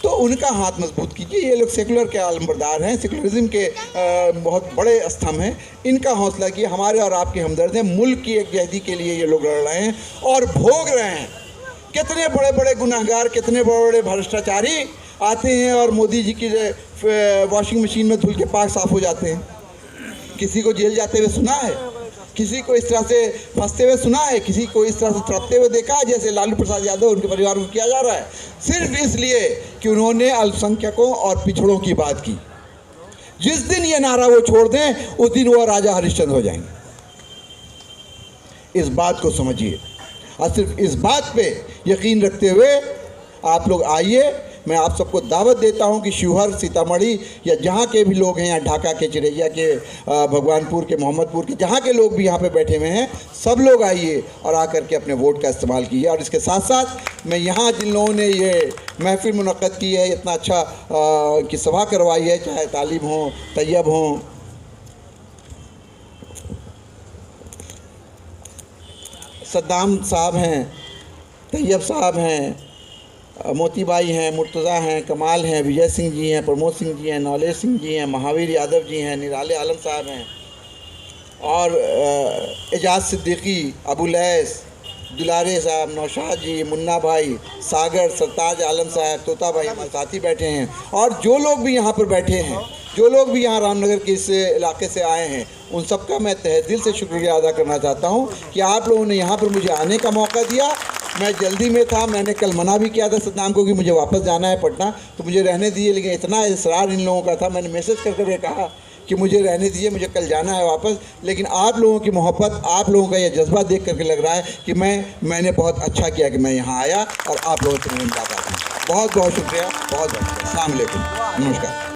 तो उनका हाथ मजबूत कीजिए। ये लोग सेकुलर के आलमबरदार हैं, सेकुलरिज्म के बहुत बड़े स्तंभ हैं। इनका हौसला किए, हमारे और आपके हमदर्द हैं। मुल्क की एकजहती के लिए ये लोग लड़ रहे हैं और भोग रहे हैं। कितने बड़े बड़े गुनाहगार, कितने बड़े बड़े भ्रष्टाचारी आते हैं और मोदी जी की वॉशिंग मशीन में धुल के पाक साफ हो जाते हैं। किसी को जेल जाते हुए सुना है, किसी को इस तरह से फंसते हुए सुना है, किसी को इस तरह से तड़पते हुए देखा है जैसे लालू प्रसाद यादव उनके परिवार को किया जा रहा है, सिर्फ इसलिए कि उन्होंने अल्पसंख्यकों और पिछड़ों की बात की। जिस दिन ये नारा वो छोड़ दें उस दिन वो राजा हरिश्चंद्र हो जाएंगे। इस बात को समझिए और सिर्फ इस बात पे यकीन रखते हुए आप लोग आइए, मैं आप सबको दावत देता हूं कि शिवहर, सीतामढ़ी या जहां के भी लोग हैं, यहाँ ढाका के, चिरैया के, भगवानपुर के, मोहम्मदपुर के, जहां के लोग भी यहाँ पे बैठे हुए हैं, सब लोग आइए और आकर के अपने वोट का इस्तेमाल कीजिए। और इसके साथ साथ मैं यहाँ जिन लोगों ने ये महफिल मुनक्कद की है, इतना अच्छा की सभा करवाई है, चाहे तालिब हों, तैयब हों, सद्दाम साहब हैं, तैयब साहब हैं, मोती भाई हैं, मुर्तज़ा हैं, कमाल हैं, विजय सिंह जी हैं, प्रमोद सिंह जी हैं, नौलेश सिंह जी हैं, महावीर यादव जी हैं, निराले आलम साहब हैं, और एजाज सिद्दीकी, अबू लैस, दुलारे साहब, नौशाद जी, मुन्ना भाई, सागर, सरताज आलम साहब, तोता भाई हमारे साथी बैठे हैं, और जो लोग भी यहाँ पर बैठे हैं, जो लोग भी यहाँ रामनगर के इस इलाके से आए हैं, उन सबका मैं तहे दिल से शुक्रिया अदा करना चाहता हूँ कि आप लोगों ने यहाँ पर मुझे आने का मौका दिया। मैं जल्दी में था, मैंने कल मना भी किया था सद्दाम को कि मुझे वापस जाना है पटना, तो मुझे रहने दिए, लेकिन इतना इसरार इन लोगों का था, मैंने मैसेज करके कहा कि मुझे रहने दीजिए, मुझे कल जाना है वापस। लेकिन आप लोगों की मोहब्बत, आप लोगों का ये जज्बा देख करके लग रहा है कि मैंने बहुत अच्छा किया कि मैं यहाँ आया और आप लोगों से मिलना चाहता हूँ। बहुत बहुत शुक्रिया, बहुत बहुत। अस्सलाम वालेकुम, नमस्कार।